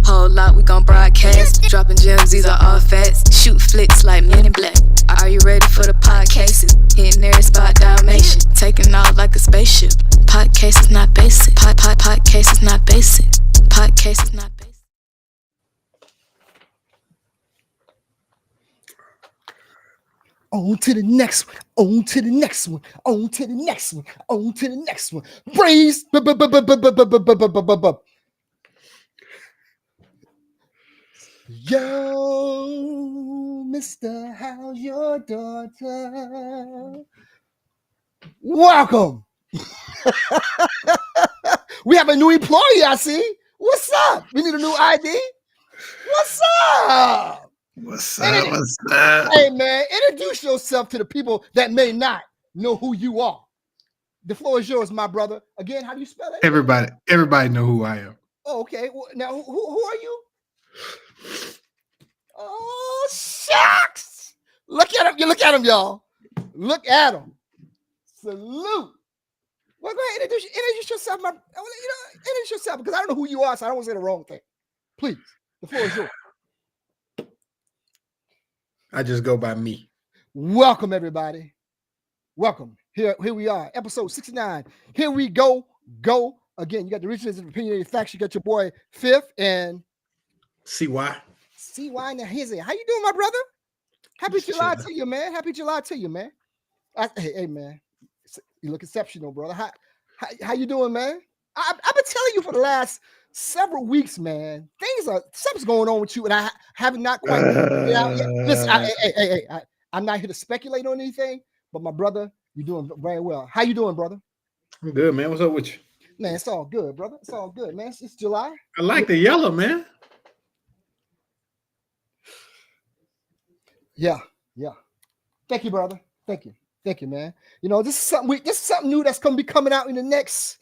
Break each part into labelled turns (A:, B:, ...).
A: Whole lot we gon' broadcast. Dropping gems, these are all facts. Shoot flicks like Men in Black. Are you ready for the podcasts? Hitting every spot, Dalmatian. Taking off like a spaceship. Podcast is not basic. Podcast is not basic. Podcast is not basic.
B: On to the next one, on to the next one, on to the next one, on to the next one. Praise. Yo, Mr. How's your daughter? Welcome. We have a new employee, I see. What's up? We need a new ID. What's up?
C: What's up?
B: Hey, man, introduce yourself to the people that may not know who you are. The floor is yours, my brother. Again, how do you spell it?
C: Everybody know who I am.
B: Oh, okay. Well, now, who are you? Oh, shucks. Look at him. You look at him, y'all. Look at him. Salute. Well, go ahead. Introduce yourself, introduce yourself, because I don't know who you are, so I don't want to say the wrong thing. Please, the floor is yours.
C: I just go by me.
B: Welcome, everybody. Welcome. Here we are, episode 69. Here we go again. You got the originals and Opinionated-Facts. You got your boy Fifth and
C: CY.
B: CY and Hizzy. How you doing, my brother? Happy July to you, man. Happy July to you, man. Hey, man. You look exceptional, brother. How you doing, man? I've been telling you for the last several weeks, man. Something's going on with you, and I have not quite figured it out yet. Listen, I'm not here to speculate on anything, but my brother, you're doing very well. How you doing, brother?
C: I'm good, man. What's up with you?
B: Man, it's all good, brother. It's all good, man. It's July.
C: I like the yellow, man.
B: Yeah. Thank you, brother. Thank you, man. You know, this is something new that's gonna be coming out in the next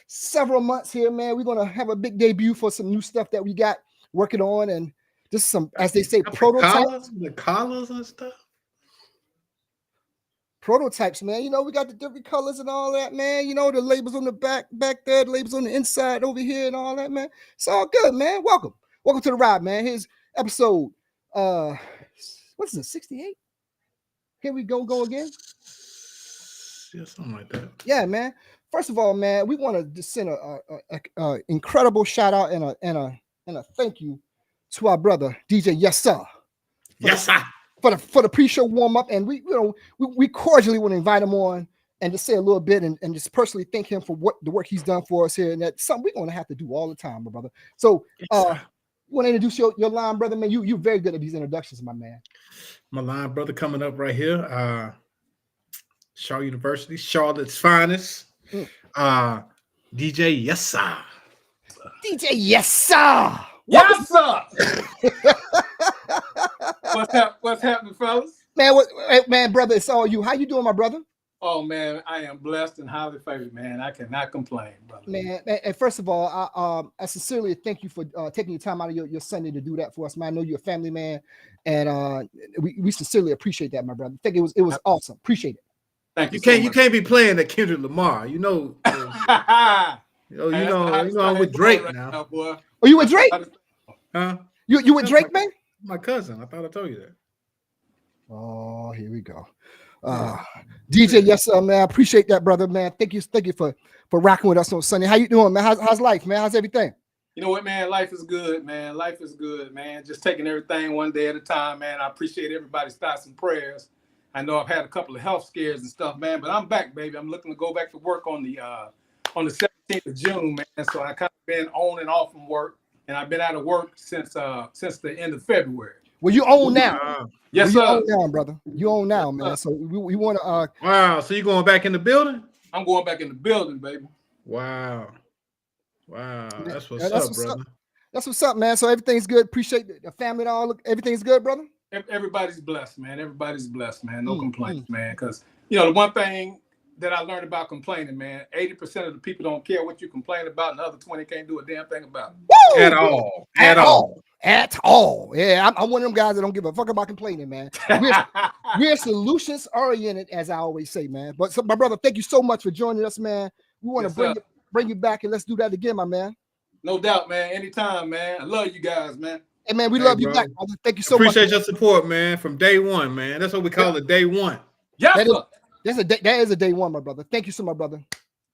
B: several months here, man. We're gonna have a big debut for some new stuff that we got working on, and just some, as they say, prototypes.
C: The collars and stuff.
B: Prototypes, man. You know, we got the different colors and all that, man. You know, the labels on the back there, the labels on the inside over here, and all that, man. It's all good, man. Welcome to the ride, man. Here's episode what is it, 68? Here we go again.
C: Yeah, something like that.
B: Yeah, man. First of all, man, we want to just send a incredible shout out and a thank you to our brother DJ Yes Sir.
C: Yes, sir.
B: For the pre-show warm up, and we cordially want to invite him on and just say a little bit and just personally thank him for the work he's done for us here, and that's something we're going to have to do all the time, my brother. So, you want to introduce your line, brother, man? You're very good at these introductions, my man.
C: My line brother coming up right here. Shaw University, Charlotte's finest. DJ Yes Sir.
B: DJ Yes Sir.
D: Yes, sir. What's happening, fellas?
B: Man, brother, it's all you. How you doing, my brother?
D: Oh, man, I am blessed and highly favored, man. I cannot complain, brother.
B: Man, and first of all, I sincerely thank you for taking your time out of your Sunday to do that for us, man. I know you're a family man, and we sincerely appreciate that, my brother. I think it was awesome. Appreciate it.
D: Thank you.
C: You can't be playing the Kendrick Lamar, you know. I'm with Drake right now,
D: boy.
B: Are you with Drake?
C: Huh?
B: You with Drake, man?
C: My cousin. I thought I told you that.
B: Oh, here we go. DJ, yes, sir, man. I appreciate that, brother, man. Thank you for rocking with us on Sunday. How you doing, man? How's life, man? How's everything?
D: You know what, man? Life is good, man. Life is good, man. Just taking everything one day at a time, man. I appreciate everybody's thoughts and prayers. I know I've had a couple of health scares and stuff, man, but I'm back, baby. I'm looking to go back to work on the 17th of June, man. So I kind of been on and off from work, and I've been out of work since the end of February.
B: Well, you own now.
D: Yes,
B: well,
D: sir.
B: You own now, brother. You own now, man. So we want to.
C: Wow. So you going back in the building?
D: I'm going back in the building, baby.
C: Wow. That's what's up, brother.
B: That's what's up, man. So everything's good. Appreciate the family and all. Everything's good, brother.
D: Everybody's blessed, man. Everybody's blessed, man. No complaints, man. Because the one thing that I learned about complaining, man, 80% of the people don't care what you complain about, and the other 20 can't do a damn thing about it.
C: At all.
B: At all. Yeah, I'm one of them guys that don't give a fuck about complaining, man. We're solutions oriented, as I always say, man. But my brother, thank you so much for joining us, man. We want to bring you back, and let's do that again, my man.
D: No doubt, man. Anytime, man. I love you guys, man.
B: Hey, man, we love you back, brother. Thank you so much.
C: Appreciate your support, man, from day one, man. That's what we call it, day one.
D: Yes, sir.
B: That is a day one, my brother. Thank you so much, brother.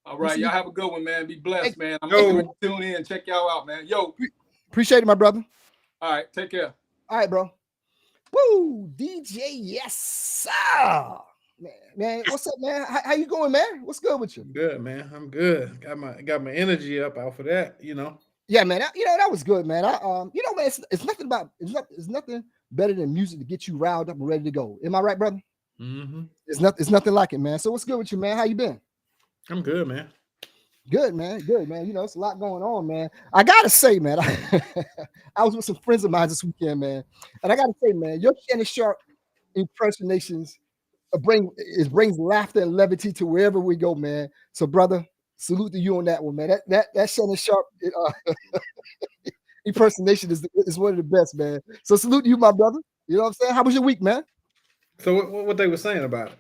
D: All right, y'all have a good one, man. Be blessed, man. I'm
C: Yo.
D: going to tune in and check y'all out, man. Yo.
B: Appreciate it, my brother.
D: All right, take care.
B: All right, bro. Woo, DJ, yes, sir. Man, what's up, man? How you going, man? What's good with you?
C: Good, man. I'm good. Got my energy up out for that, you know.
B: Yeah, man. That was good, man. Man, it's nothing better than music to get you riled up and ready to go. Am I right, brother?
C: Mm-hmm.
B: It's nothing like it, man. So what's good with you, man? How you been?
C: I'm good, man.
B: Good, man. Good, man. It's a lot going on, man. I gotta say, man, I was with some friends of mine this weekend, man, and I gotta say, man, your Shannon Sharp impersonations brings laughter and levity to wherever we go, man. So, brother, salute to you on that one, man. That Shawn and Chris impersonation is one of the best, man. So salute to you, my brother. You know what I'm saying? How was your week, man?
C: So what they were saying about it?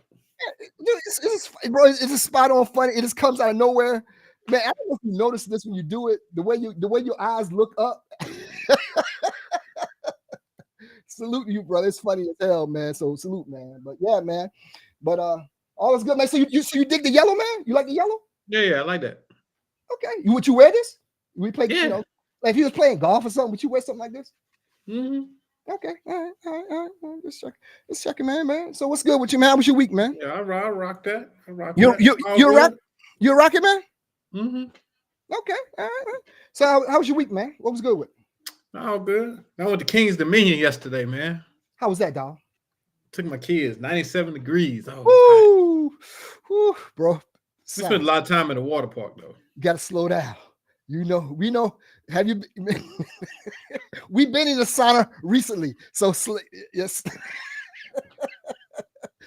B: Dude, it's just spot on funny. It just comes out of nowhere, man. I don't know if you notice this when you do it. The way your eyes look up. Salute to you, brother. It's funny as hell, man. So salute, man. But yeah, man. But all is good, man. So you dig the yellow, man? You like the yellow?
C: Yeah, I like that.
B: Okay. Would you wear this? We play,
C: yeah.
B: like if you was playing golf or something, would you wear something like this?
C: Mm-hmm.
B: Okay. All right. Just checking, man. So what's good with you, man? How was your week, man?
C: Yeah, I rock that.
B: You're rocking, man?
C: Mm-hmm.
B: Okay. All right. So how was your week, man? What was good with?
C: All good. I went to King's Dominion yesterday, man.
B: How was that, dog?
C: Took my kids. 97 degrees. Oh,
B: woo, bro.
C: We spent a lot of time in the water park, though.
B: You got to slow down. We know. Have you? We've been in the sauna recently, so yes.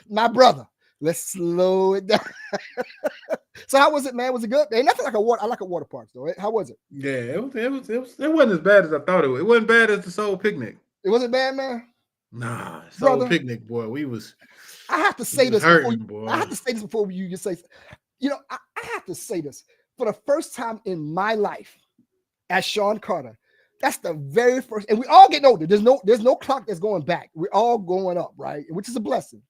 B: My brother, let's slow it down. So how was it, man? Was it good? Ain't nothing like a water. I like a water park, though. How was it?
C: Yeah, it wasn't as bad as I thought it was. It wasn't bad as the Soul Picnic.
B: It wasn't bad, man.
C: Nah, Soul
B: Brother,
C: Picnic, boy.
B: I have to say this.
C: Boy.
B: I have to say this before you say. I have to say this for the first time in my life as Sean Carter. That's the very first, and we all getting older. There's no clock that's going back. We're all going up, right? Which is a blessing.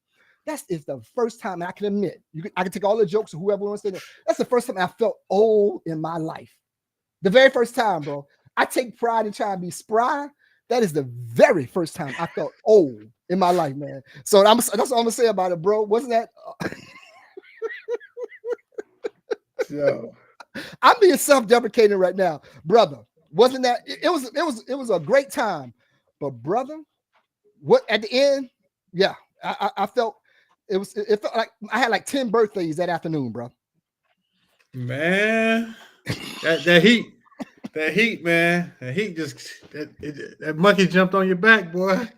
B: That is the first time I can admit. I can take all the jokes or whoever wants to say that. That's the first time I felt old in my life. The very first time, bro. I take pride in trying to be spry. That is the very first time I felt old in my life, man. So that's what I'm gonna say about it, bro. Wasn't that?
C: Yo.
B: I'm being self-deprecating right now, brother. Wasn't that? It was a great time, but brother, what at the end? Yeah, I felt it felt like I had like 10 birthdays that afternoon, bro.
C: Man, that heat, man. That heat that monkey jumped on your back, boy.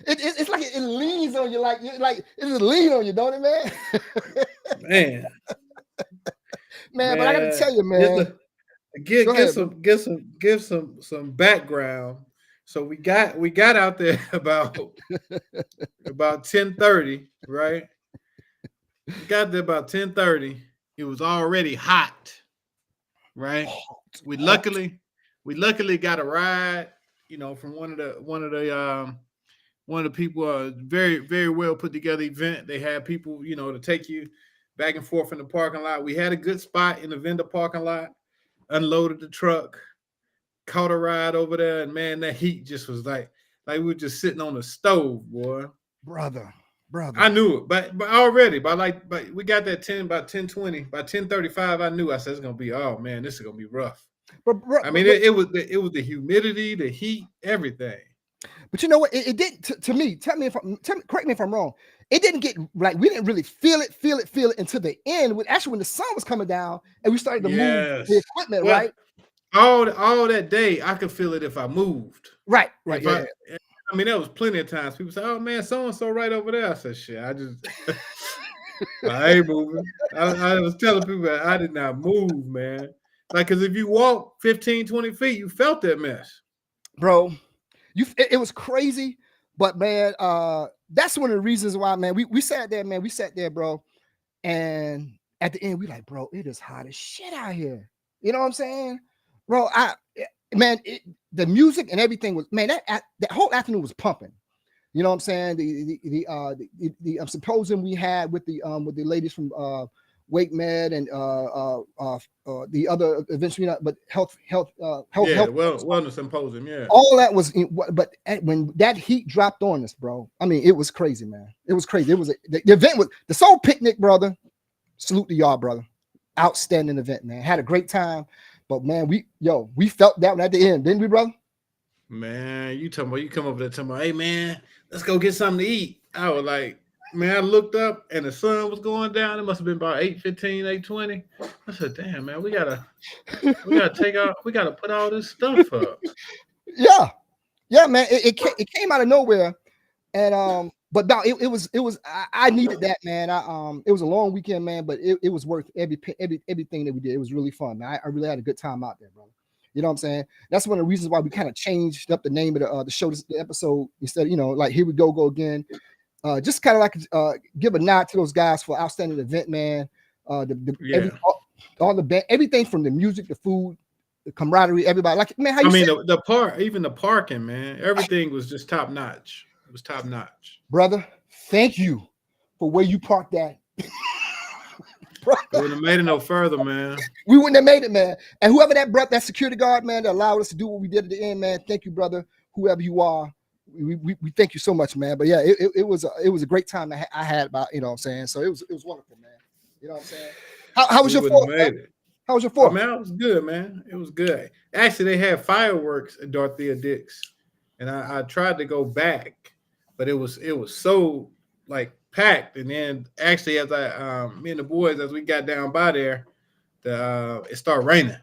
B: It's like it leans on you, like it just lean on you, don't it, man? Man, but I gotta tell you, man.
C: Give some background. So we got out there about 10:30, right? We got there about 10:30. It was already hot, right? We luckily got a ride, from one of the people, very, very well put together event. They had people, to take you back and forth in the parking lot. We had a good spot in the vendor parking lot, unloaded the truck, caught a ride over there, and man, that heat just was like we were just sitting on the stove, boy.
B: Brother.
C: I knew it, but already but we got that 10:20, by 10:35, I knew. I said it's gonna be, oh man, this is gonna be rough. It was the humidity, the heat, everything.
B: But you know what? It didn't. To me, correct me if I'm wrong. It didn't get like we didn't really feel it until the end. When the sun was coming down and we started to move the equipment, right?
C: All that day, I could feel it if I moved.
B: Right.
C: There was plenty of times people say, "Oh man, so and so right over there." I said, "Shit, I ain't moving." I was telling people I did not move, man. Like, because if you walk 15, 20 feet, you felt that mess,
B: bro. It was crazy, but man, that's one of the reasons why, man. We sat there, man. We sat there, bro, and at the end, we like, bro, it is hot as shit out here. You know what I'm saying, bro? man, the music and everything was, man, that whole afternoon was pumping. You know what I'm saying? The symposium we had with the ladies from Wake Med and the other events, but health,
C: wellness symposium, yeah.
B: All that was, but when that heat dropped on us, bro, I mean, it was crazy, man. It was crazy. It was the event was the Soul Picnic, brother. Salute to y'all, brother. Outstanding event, man. Had a great time, but man, we felt that one at the end, didn't we, brother?
C: Man, you come over there talking about, hey man, let's go get something to eat. I was like, man, I looked up and the sun was going down. It must have been about 8:15, 8:20. I said, damn, man, we gotta put all this stuff up.
B: Yeah, man. It came out of nowhere. And but no, it was I needed that, man. It was a long weekend, man, but it was worth everything that we did. It was really fun, man. I really had a good time out there, bro. You know what I'm saying? That's one of the reasons why we kind of changed up the name of the show, the episode, instead of, like, here we go again. Just kind of like give a nod to those guys for outstanding event, man. All the everything from the music, the food, the camaraderie, everybody. Like, man,
C: the parking, man, everything was just top notch. It was top notch,
B: brother. Thank you for where you parked that.
C: We wouldn't have made it no further, man.
B: We wouldn't have made it, man. And whoever that security guard, man, that allowed us to do what we did at the end, man. Thank you, brother. Whoever you are, we thank you so much, man. But yeah, it was a great time I had about, you know what I'm saying. So it was wonderful, man. You know what I'm saying. How was your fourth? How was your fourth?
C: Oh, man, it was good, man. It was good. Actually, they had fireworks at Dorothea Dix, and I tried to go back, but it was so like packed. And then actually, as me and the boys, as we got down by there, it started raining.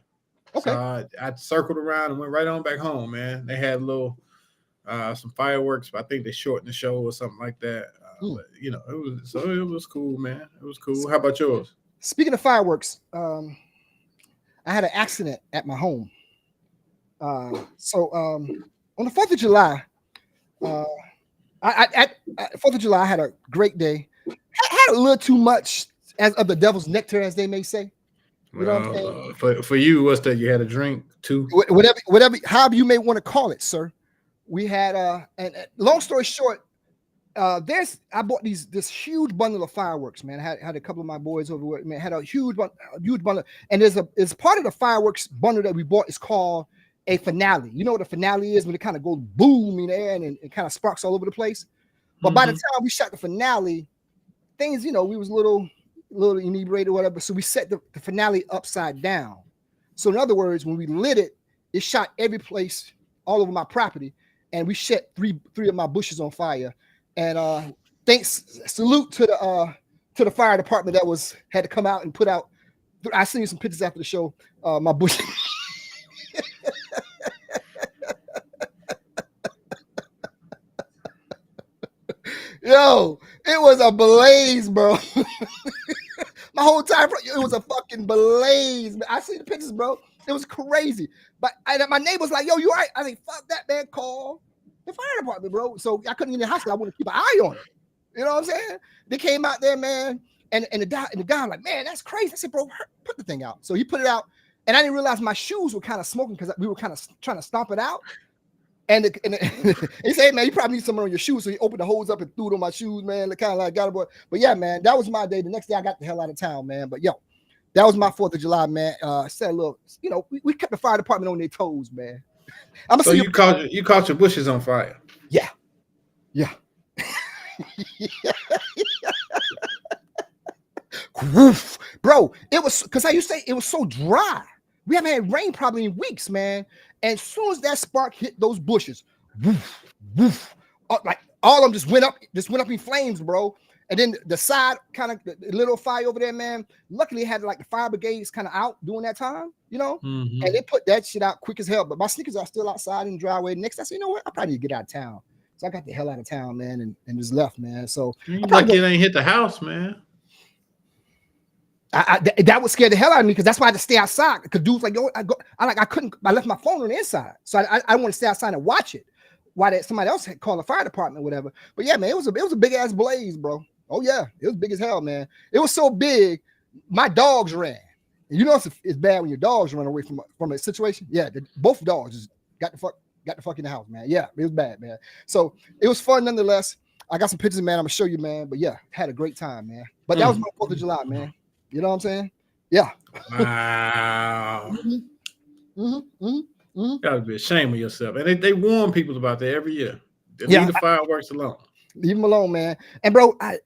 C: Okay. So I circled around and went right on back home, man. They had some fireworks, but I think they shortened the show or something like that. But it was cool, man. It was cool. How about yours?
B: Speaking of fireworks, I had an accident at my home. So on the 4th of July, at 4th of July, I had a great day. I had a little too much of the devil's nectar, as they may say. You know what I'm saying?
C: For you, what's that? You had a drink too?
B: Whatever, however you may want to call it, sir. We had and long story short, I bought this huge bundle of fireworks, man. I had a couple of my boys over there, man. Had a huge bundle, and it's part of the fireworks bundle that we bought is called a finale. You know what a finale is, when it kind of goes boom in the air and it kind of sparks all over the place. But by the time we shot the finale, things, we was a little inebriated or whatever. So we set the finale upside down. So in other words, when we lit it, it shot every place all over my property, and we set three of my bushes on fire. And salute to the fire department that had to come out and put out. I sent you some pictures after the show. My bush. Yo, it was a blaze, bro. My whole time, it was a fucking blaze. I see the pictures, bro. It was crazy. But my neighbor's like, yo, you all right? I think, fuck that, man. Call the fire department, bro. So I couldn't get in the hospital. I wanted to keep an eye on it. You know what I'm saying? They came out there, man. And the guy was like, man, that's crazy. I said, bro, put the thing out. So he put it out. And I didn't realize my shoes were kind of smoking because we were kind of trying to stomp it out. And he said, hey, man, you probably need something on your shoes. So he opened the hose up and threw it on my shoes, man. Kind of like got it, boy. But yeah, man, that was my day. The next day I got the hell out of town, man. But yo, that was my 4th of July, man. Said a little, we kept the fire department on their toes, man.
C: So you caught your bushes on fire.
B: Yeah. Bro, it was because how you say it was so dry. We haven't had rain probably in weeks, man. And as soon as that spark hit those bushes, like all of them just went up in flames, bro. And then the side kind of the little fire over there, man. Luckily, it had like the fire brigades kind of out during that time, and they put that shit out quick as hell. But my sneakers are still outside in the driveway. Next, I said, you know what? I probably need to get out of town. So I got the hell out of town, man, and just left, man. So
C: like it ain't hit the house, man.
B: That would scare the hell out of me because that's why I had to stay outside. Because dudes like, yo, I left my phone on the inside, so I want to stay outside and watch it while somebody else had called the fire department, or whatever. But yeah, man, it was a big ass blaze, bro. Oh yeah, it was big as hell, man. It was so big, my dogs ran. You know it's bad when your dogs run away from a situation. Yeah, both dogs just got the fuck in the house, man. Yeah, it was bad, man. So it was fun nonetheless. I got some pictures, man. I'm gonna show you, man. But yeah, had a great time, man. But that was my 4th of July, man. You know what I'm saying? Yeah.
C: Wow. Gotta be ashamed of yourself. And they warn people about that every year. They leave the fireworks alone.
B: Leave them alone, man. And bro, I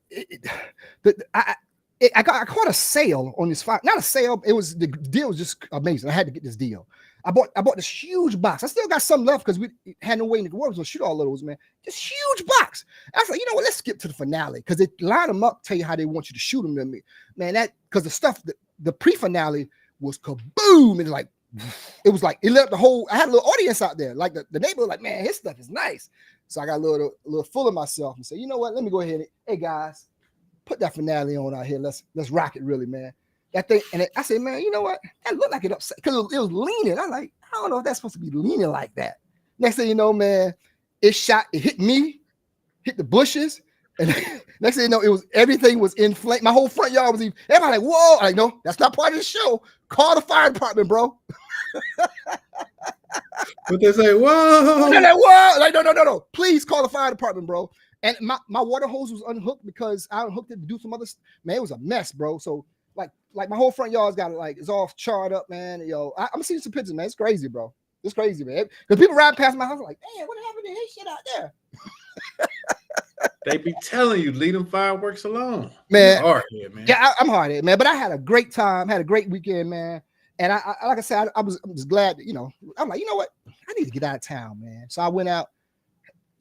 B: caught a sale on this fire. Not a sale. It was the deal was just amazing. I had to get this deal. I bought this huge box. I still got some left because we had no way in the world to shoot all of those, man. This huge box. I was like, you know what? Let's skip to the finale because they line them up, tell you how they want you to shoot them to me, man. That because the stuff the pre-finale was kaboom and like it was like it left the whole. I had a little audience out there, like the neighborhood, like man, his stuff is nice. So I got a little full of myself and say, you know what? Let me go ahead and hey guys, put that finale on out here. Let's rock it, really, man. That thing, and I said, man, you know what? That looked like it upset because it was leaning. I'm like, I don't know if that's supposed to be leaning like that. Next thing you know, man, it hit me, hit the bushes, and next thing you know, everything was in flame. My whole front yard was even. Everybody like, whoa! I'm like, no, that's not part of the show. Call the fire department, bro.
C: But they say, whoa!
B: Whoa! Like, no. Please call the fire department, bro. And my water hose was unhooked because I unhooked it to do some other. Man, it was a mess, bro. So. Like my whole front yard's got it's all charred up, man. Yo, I'm seeing some pictures, man. It's crazy, bro. It's crazy, man. Because people ride past my house like, man, what happened to his shit out there?
C: They be telling you, leave them fireworks alone.
B: Man,
C: hard-headed, man.
B: Yeah, I'm hard-headed, man. But I had a great time, had a great weekend, man. And I like I said, I'm just glad that, I'm like, you know what? I need to get out of town, man. So I went out.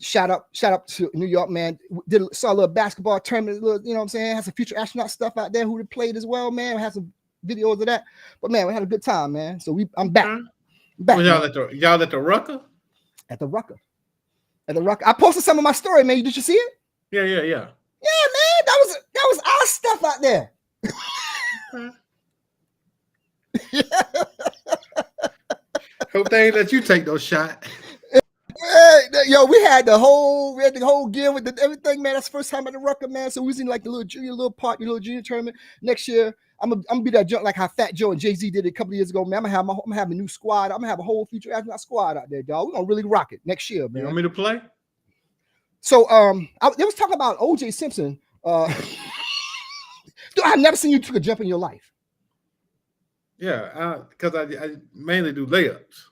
B: Shout out to New York, man. Saw a little basketball tournament, you know what I'm saying? Had some future astronaut stuff out there who played as well, man. We had some videos of that. But man, we had a good time, man. So I'm back.
C: Well, y'all at the Rucker?
B: At the Rucker. I posted some of my story, man. Did you see it?
C: Yeah.
B: Yeah, man. That was our stuff out there.
C: Hope they ain't let you take no shot.
B: Hey, yo, we had the whole gear with everything, man. That's the first time at the Rucker, man. So we was in like the little junior tournament. Next year, I'm gonna be that junk like how Fat Joe and Jay-Z did it a couple of years ago, man. I'm gonna have a new squad. I'm gonna have a whole future astronaut squad out there, dog. We're gonna really rock it next year, man.
C: You want me to play?
B: So they was talking about O.J. Simpson. Dude, I've never seen you take a jump in your life.
C: Yeah, because I mainly do layups.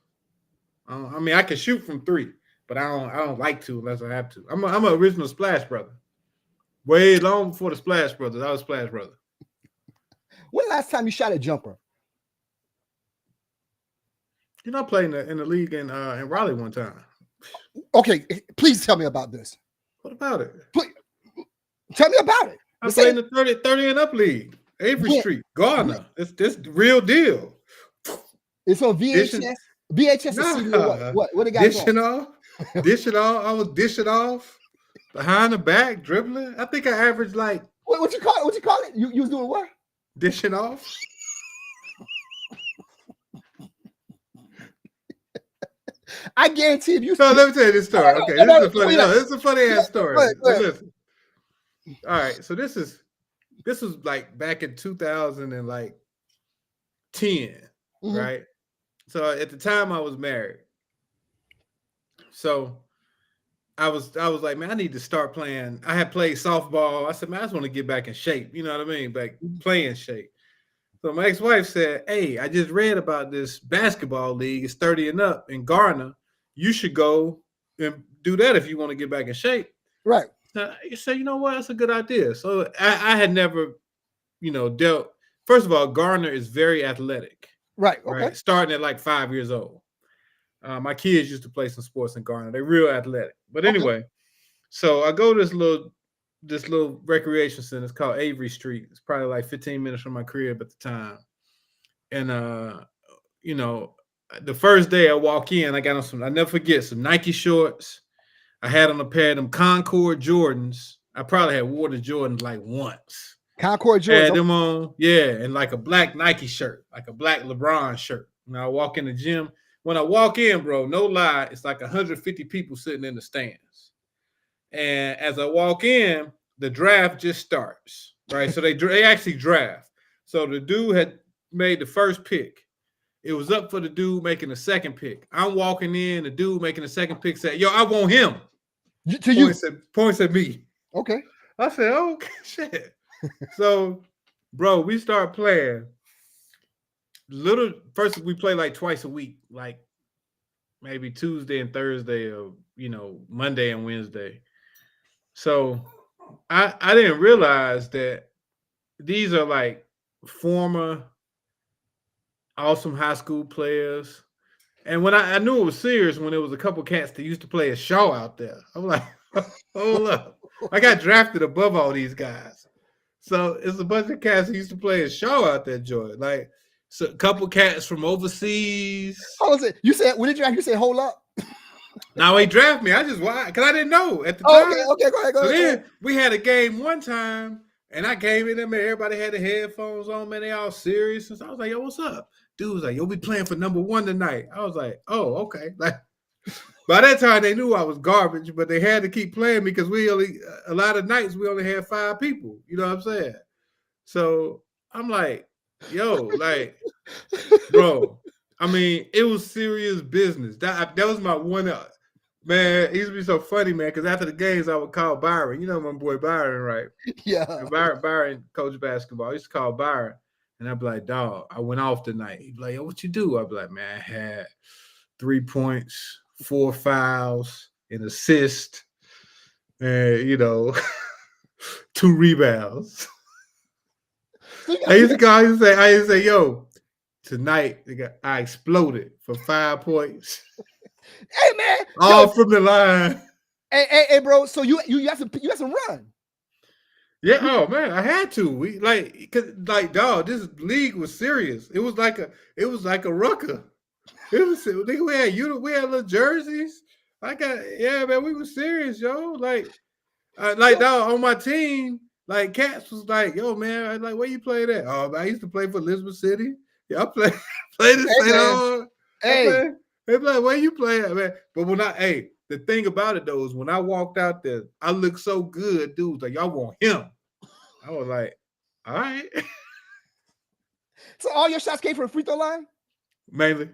C: I mean, I can shoot from 3, but I don't like to unless I have to. I'm an original Splash Brother. Way long before the Splash Brothers, I was Splash Brother.
B: When the last time you shot a jumper?
C: I played in the league in Raleigh one time.
B: Okay, please tell me about this.
C: What about it?
B: Please, tell me about it.
C: I played in the 30 and up league, Avery Street, Gardner. It's this real deal.
B: It's on VHS. VHS
C: nah.
B: What they got?
C: Dish it off. I was dishing off behind the back, dribbling. I think I averaged like.
B: What you call it? What you call it? You was doing what?
C: Dishing off.
B: I guarantee if you.
C: No, let me tell you this story. Okay, this is a funny ass story. Listen. All right, so this was like back in 2010, right? So at the time I was married. So I was like, man, I need to start playing. I had played softball. I said, man, I just want to get back in shape. You know what I mean? Back playing shape. So my ex-wife said, hey, I just read about this basketball league. It's 30 and up in Gardner. You should go and do that if you want to get back in shape.
B: Right.
C: You say, you know what? That's a good idea. So I had never, dealt. First of all, Gardner is very athletic.
B: Right. Okay.
C: Right? Starting at like 5 years old. My kids used to play some sports in Gardner. They're real athletic. But anyway, so I go to this little recreation center. It's called Avery Street. It's probably like 15 minutes from my crib at the time. And the first day I walk in, I got on I never forget, some Nike shorts. I had on a pair of them Concord Jordans. I probably had worn the Jordans like once.
B: Concord Jordans.
C: Had them on, yeah, and like a black Nike shirt, like a black LeBron shirt. And I walk in the gym. When I walk in, bro, no lie, it's like 150 people sitting in the stands. And as I walk in, the draft just starts, right? So they actually draft. So the dude had made the first pick. It was up for the dude making the second pick. I'm walking in, the dude making the second pick said, "Yo, I want him." Points at me.
B: Okay.
C: I said, "Oh shit." So, bro, we start playing. First we play like twice a week, like maybe Tuesday and Thursday, or Monday and Wednesday. So I didn't realize that these are like former awesome high school players. And when I knew it was serious when there was a couple cats that used to play at Shaw out there. I'm like, hold up. I got drafted above all these guys. So it's a bunch of cats who used to play at Shaw out there, Joy. Like so a couple cats from overseas.
B: Hold on, you said when did you said hold up?
C: Now he drafted me. I just because I didn't know at the time.
B: Okay, go ahead.
C: Then we had a game one time, and I came in there, man. Everybody had the headphones on, man. They all serious. And so I was like, "Yo, what's up?" Dude was like, "You'll be playing for number 1 tonight." I was like, "Oh, okay." Like by that time, they knew I was garbage, but they had to keep playing me because a lot of nights we only had 5 people. You know what I'm saying? So I'm like, "Yo, like, bro." I mean, it was serious business. That was my one. Man, it used to be so funny, man, because after the games, I would call Byron. You know my boy Byron, right?
B: Yeah.
C: And Byron coached basketball. I used to call Byron, and I'd be like, "Dog, I went off tonight." He'd be like, "Yo, what you do?" I'd be like, "Man, I had 3 points, 4 fouls, an assist, and, 2 rebounds." I used to say, "Yo, tonight, I exploded for 5 points."
B: Hey man,
C: all from the line.
B: Hey, bro. So you have to run.
C: Yeah. Oh man, I had to. We dog. This league was serious. It was like a rucker. It was. We had little jerseys. Man. We were serious, yo. Dog on my team. Like Cats was like, "Yo, man, I like where you played at?" "Oh, man, I used to play for Elizabeth City. Yeah, I played in St. Arnold.
B: Hey.
C: They be like, "Where you play at, man?" But the thing about it though is when I walked out there, I looked so good, dude. Like, y'all want him. I was like, all right.
B: So all your shots came from the free throw line?
C: Mainly.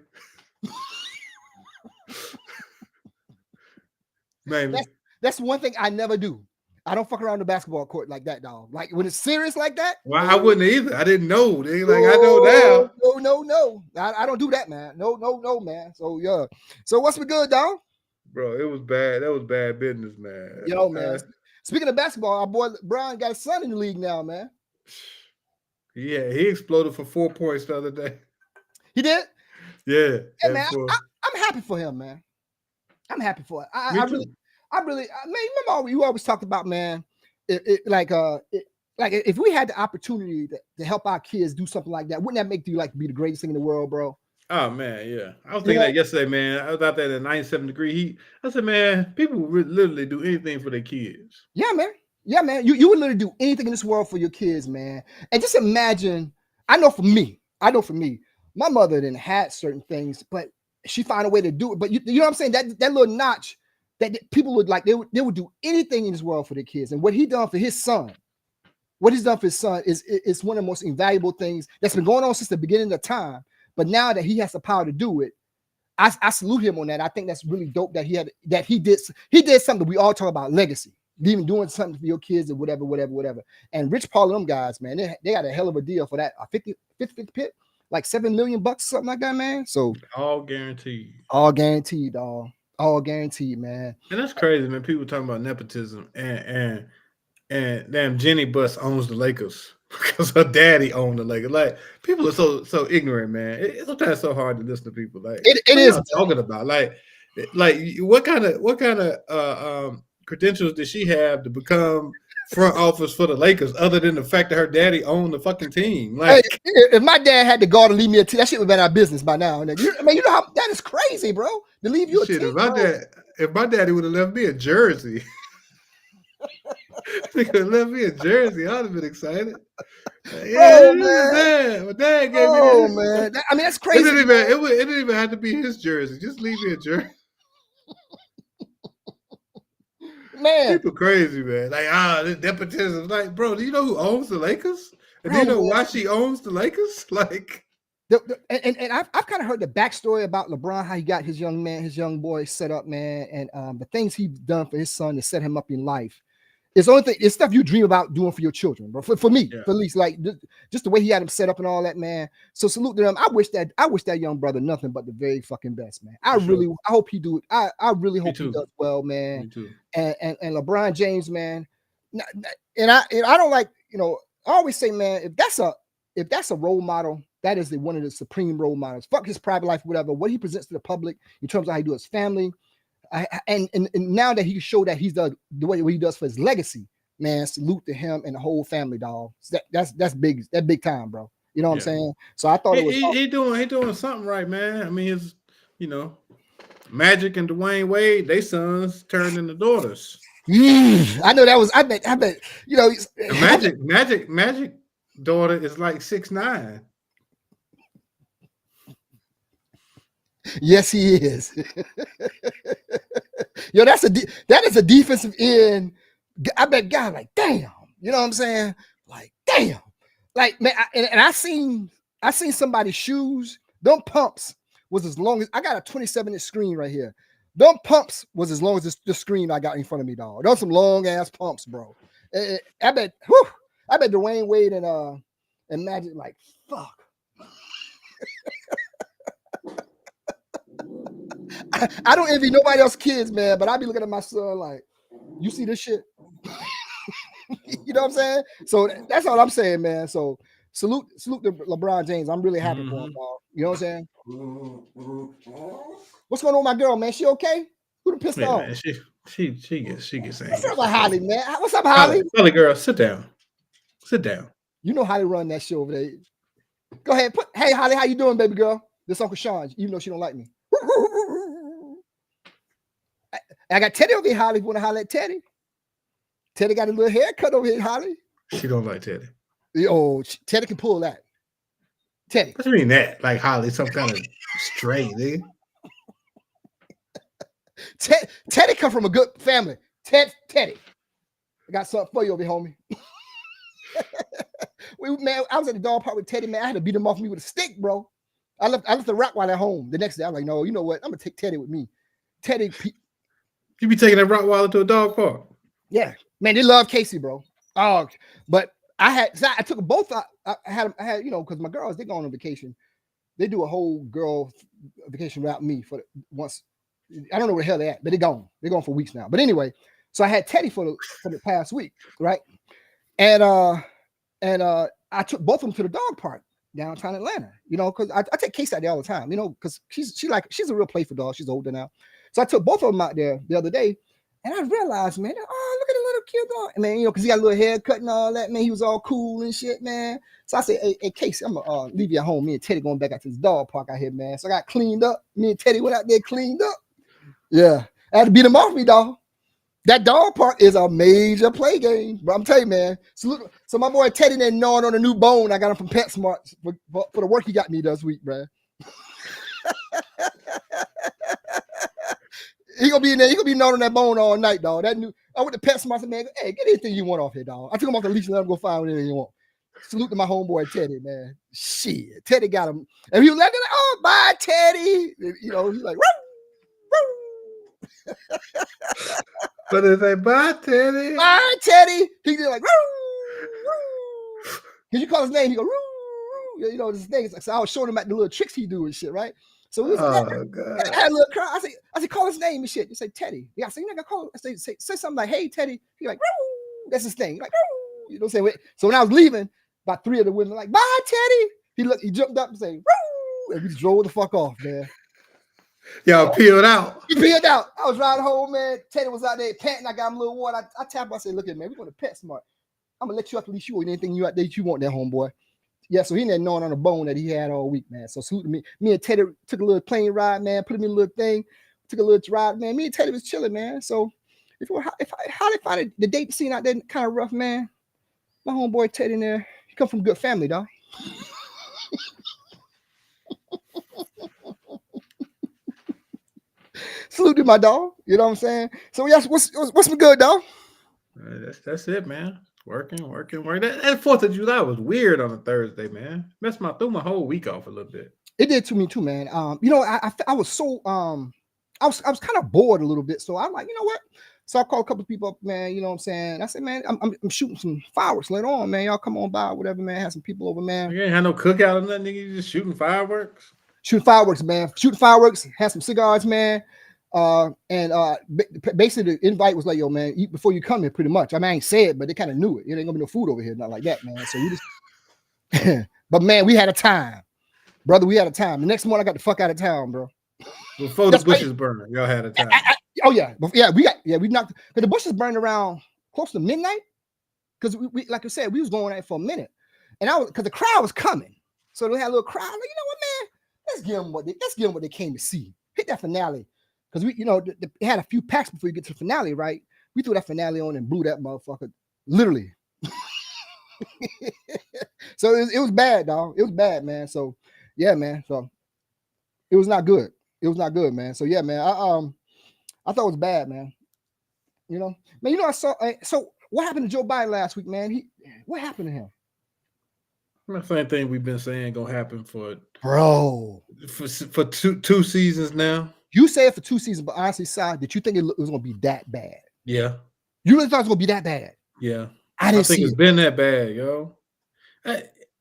B: That's one thing I never do. I don't fuck around the basketball court like that, dog. Like when it's serious like that.
C: Well, I wouldn't either. I didn't know. I know now.
B: No. I don't do that, man. No, man. So yeah. So what's been good, dog?
C: Bro, it was bad. That was bad business, man.
B: Yo, man. Speaking of basketball, our boy Brian got a son in the league now, man.
C: Yeah, he exploded for 4 points the other day.
B: He did?
C: Yeah.
B: Hey, man, I'm happy for him, man. I'm happy for it. I really, remember you always talked about, man, if we had the opportunity to help our kids do something like that, wouldn't that make you like be the greatest thing in the world, bro?
C: Oh man, yeah. I was thinking that yesterday, man. I was out there at 97 degree heat. I said, man, people would literally do anything for their kids.
B: Yeah, man. You would literally do anything in this world for your kids, man. And just imagine, I know for me, my mother didn't have certain things, but she found a way to do it. But you know what I'm saying? That little notch that people would like, they would do anything in this world for their kids. And what he done for his son, is one of the most invaluable things that's been going on since the beginning of time. But now that he has the power to do it, I salute him on that. I think that's really dope that he did something we all talk about, legacy, even doing something for your kids or whatever. And Rich Paul and them guys, man, they got a hell of a deal for that. A 50 pit, like $7 million, something like that, man. So
C: all guaranteed,
B: dog. All guaranteed, man.
C: And that's crazy, man. People talking about nepotism and damn Jenny Buss owns the Lakers because her daddy owned the Lakers. Like people are so ignorant, man. It's sometimes so hard to listen to people. Like
B: it is
C: talking about like what kind of credentials did she have to become front office for the Lakers other than the fact that her daddy owned the fucking team? Like,
B: hey, if my dad had to go and leave me a team, that shit would have been our business by now. You know how that is crazy, bro. To leave you a team.
C: If my daddy would have left me a jersey, he could have left me a jersey. I'd have been excited. Yeah, man. My dad gave me this.
B: Oh man, that's crazy.
C: It didn't even have to be his jersey. Just leave me a jersey.
B: Man,
C: people crazy, man. Like, this nepotism. Like, bro, do you know who owns the Lakers? And do you know why she owns the Lakers? Like,
B: And I've kind of heard the backstory about LeBron, how he got his young boy set up, man, and the things he's done for his son to set him up in life. It's the only thing, it's stuff you dream about doing for your children, bro. For me, for at least, like just the way he had him set up and all that, man. So salute to them. I wish that young brother nothing but the very fucking best, man. I hope he do it. I really hope he does well, man.
C: Me too.
B: And LeBron James, man. And I don't like, I always say, man, if that's a role model, that is one of the supreme role models. Fuck his private life, whatever. What he presents to the public in terms of how he do his family. And now that he can show that he's the way he does for his legacy, man, salute to him and the whole family, dog. That's big. That's big time, bro. You know what I'm saying? So I thought
C: he doing something right, man. I mean, his, Magic and Dwayne Wade, they sons turned into daughters.
B: I know that was. I bet.
C: Magic daughter is like 6'9".
B: Yes, he is. Yo, that is a defensive end. I bet God, like, damn. You know what I'm saying? Like, damn. Like, man, I seen somebody's shoes. Them pumps was as long as I got a 27-inch screen right here. Them pumps was as long as the screen I got in front of me, dog. Those some long ass pumps, bro. I bet Dwayne Wade and Magic, like, fuck. I don't envy nobody else's kids, man, but I be looking at my son like, you see this shit? You know what I'm saying? So that's all I'm saying, man. So salute to LeBron James. I'm really happy for him, dog. You know what I'm saying? What's going on with my girl, man? She okay? Who done pissed off?
C: Man, she gets angry.
B: What's up with Holly, man? What's up, Holly?
C: Holly, girl, sit down.
B: You know Holly run that show over there. Go ahead. Hey, Holly, how you doing, baby girl? This Uncle Shawn, even though she don't like me. I got Teddy over here, Holly. If you want to holler at Teddy. Teddy got a little haircut over here, Holly.
C: She don't like Teddy.
B: Oh, Teddy can pull that. Teddy.
C: What do you mean that? Like Holly, some kind of stray, nigga.
B: Teddy come from a good family. Teddy. I got something for you over here, homie. Man, I was at the dog park with Teddy, man. I had to beat him off me with a stick, bro. I left the Rottweiler at home. The next day, I'm like, no, you know what? I'm gonna take Teddy with me. Teddy.
C: You be taking that Rottweiler to a dog park?
B: Yeah, man, they love Casey, bro. Oh, but I took both. I had because my girls, they go on vacation. They do a whole girl vacation without me for once. I don't know where the hell they're at, but they're gone. They're gone for weeks now. But anyway, so I had Teddy for the past week, right? And I took both of them to the dog park downtown Atlanta, because I take Casey out there all the time, because she's a real playful dog. She's older now. So I took both of them out there the other day, and I realized, man, oh, look at the little cute dog. And man, because he got a little haircut and all that, man. He was all cool and shit, man. So I said, hey Casey, I'm gonna leave you at home. Me and Teddy going back out to this dog park out here, man. So I got cleaned up. Me and Teddy went out there, cleaned up. Yeah, I had to beat him off me, dog. That dog park is a major play game, but I'm telling you, man. So my boy Teddy there gnawing on a new bone. I got him from PetSmart for the work he got me this week, man. He gonna be in there. He gonna be gnawing on that bone all night, dog. I went to PetSmart, man. Hey, get anything you want off here, dog. I took him off the leash and let him go find anything you want. Salute to my homeboy Teddy, man. Shit, Teddy got him, and he was like, "Oh, bye, Teddy." He's like, "Woo, woo."
C: But they say, bye, Teddy.
B: Bye, Teddy. He did like, "Woo, woo." Can you call his name? He go, "Woo, woo." His name. So I was showing him the little tricks he do and shit, right? So we was like,
C: God.
B: I had a little cry. I said, call his name and shit. You say Teddy. Yeah, so you're not gonna call him. I say something like, hey, Teddy. He like, woo. That's his thing. Like, woo. You know what I'm saying? So when I was leaving, about 3 of the women like, bye, Teddy. He jumped up and said, woo, and we drove the fuck off, man.
C: Y'all peeled out.
B: He peeled out. I was riding home, man. Teddy was out there panting. I got him a little water. I tapped him. I said, look at man, we're going to PetSmart. I'm gonna let you up at least you or anything you out there that you want, that homeboy. Yeah, so he ain't gnawing on a bone that he had all week, man. So salute to me. Me and Teddy took a little plane ride, man. Put him in a little thing. Took a little ride, man. Me and Teddy was chilling, man. So if how they find the date scene out there kind of rough, man. My homeboy Teddy in there, he come from a good family, dog. Salute to my dog. You know what I'm saying? So yes, what's good, dog?
C: That's it, man. Working. That 4th of July was weird on a Thursday, man. Threw my whole week off a little bit.
B: It did to me too, man. I was so I was kind of bored a little bit, so I'm like, you know what? So I called a couple of people up, man. You know what I'm saying? I said, man, I'm shooting some fireworks later on, man. Y'all come on by, whatever, man. Have some people over, man.
C: You ain't had no cookout or nothing, nigga. You just shooting fireworks.
B: Shooting fireworks, man. Shooting fireworks. Have some cigars, man. Basically the invite was like, yo, man, eat before you come here, pretty much. I mean, I ain't say it, but they kind of knew it. It ain't gonna be no food over here, not like that, man. So we just, but man, we had a time, brother. We had a time. The next morning, I got the fuck out of town, bro.
C: Before the bushes burned, y'all had a time.
B: We knocked. Cause the bushes burned around close to midnight. Cause we like I said, we was going at it for a minute, and because the crowd was coming, so they had a little crowd. Like, you know what, man? Let's give them what they came to see. Hit that finale. Because we, they had a few packs before you get to the finale, right? We threw that finale on and blew that motherfucker, literally. So it was bad, dog. It was bad, man. So yeah, man. So it was not good. It was not good, man. So yeah, man. I thought it was bad, man. Man. I saw. So what happened to Joe Biden last week, man? What happened to him?
C: The same thing we've been saying gonna happen for two seasons now.
B: You say it for 2 seasons, but honestly, Si, did you think it was going to be that bad?
C: Yeah.
B: You really thought it was going to be that bad?
C: Yeah.
B: I didn't think
C: it's been that bad, yo.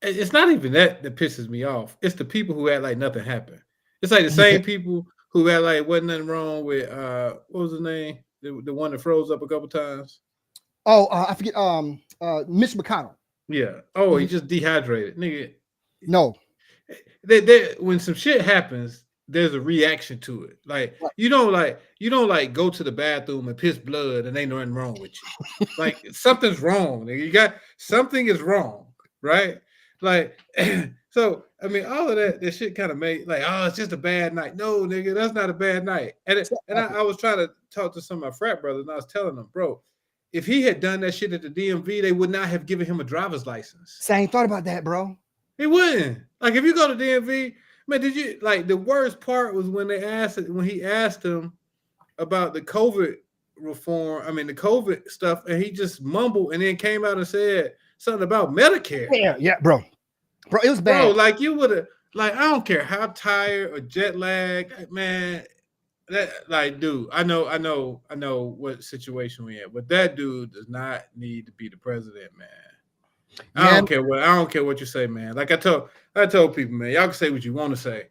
C: It's not even that pisses me off. It's the people who act like nothing happened. It's like the same people who act like wasn't nothing wrong with, what was his name? The one that froze up a couple times.
B: Oh, I forget. Mitch McConnell.
C: Yeah. Oh, he just dehydrated. Nigga.
B: No.
C: When some shit happens, there's a reaction to it. Like you don't go to the bathroom and piss blood and ain't nothing wrong with you. Like something's wrong. Nigga. Something is wrong, right? Like so. I mean, all of that shit kind of made like, oh, it's just a bad night. No, nigga, that's not a bad night. And I was trying to talk to some of my frat brothers, and I was telling them, bro, if he had done that shit at the DMV, they would not have given him a driver's license.
B: So I ain't thought about that, bro.
C: He wouldn't. Like if you go to DMV. Man, did you like the worst part was when he asked him about the COVID reform? I mean, the COVID stuff, and he just mumbled and then came out and said something about Medicare.
B: Yeah, bro, it was bad.
C: Bro, like you would have, like I don't care how tired or jet lagged, man. That like, dude, I know what situation we in, but that dude does not need to be the president, man. I don't care what you say, man. Like I told people, man, y'all can say what you want to say.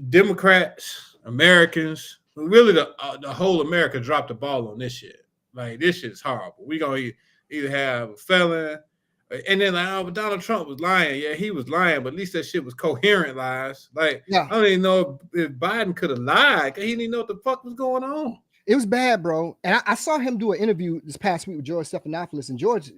C: Democrats, Americans, really the whole America dropped the ball on this shit. Like this shit is horrible. We gonna either have a felon, and then like, oh, but Donald Trump was lying. Yeah, he was lying, but at least that shit was coherent lies. Like I don't even know if Biden could have lied. He didn't even know what the fuck was going on.
B: It was bad, bro. And I saw him do an interview this past week with George Stephanopoulos, and George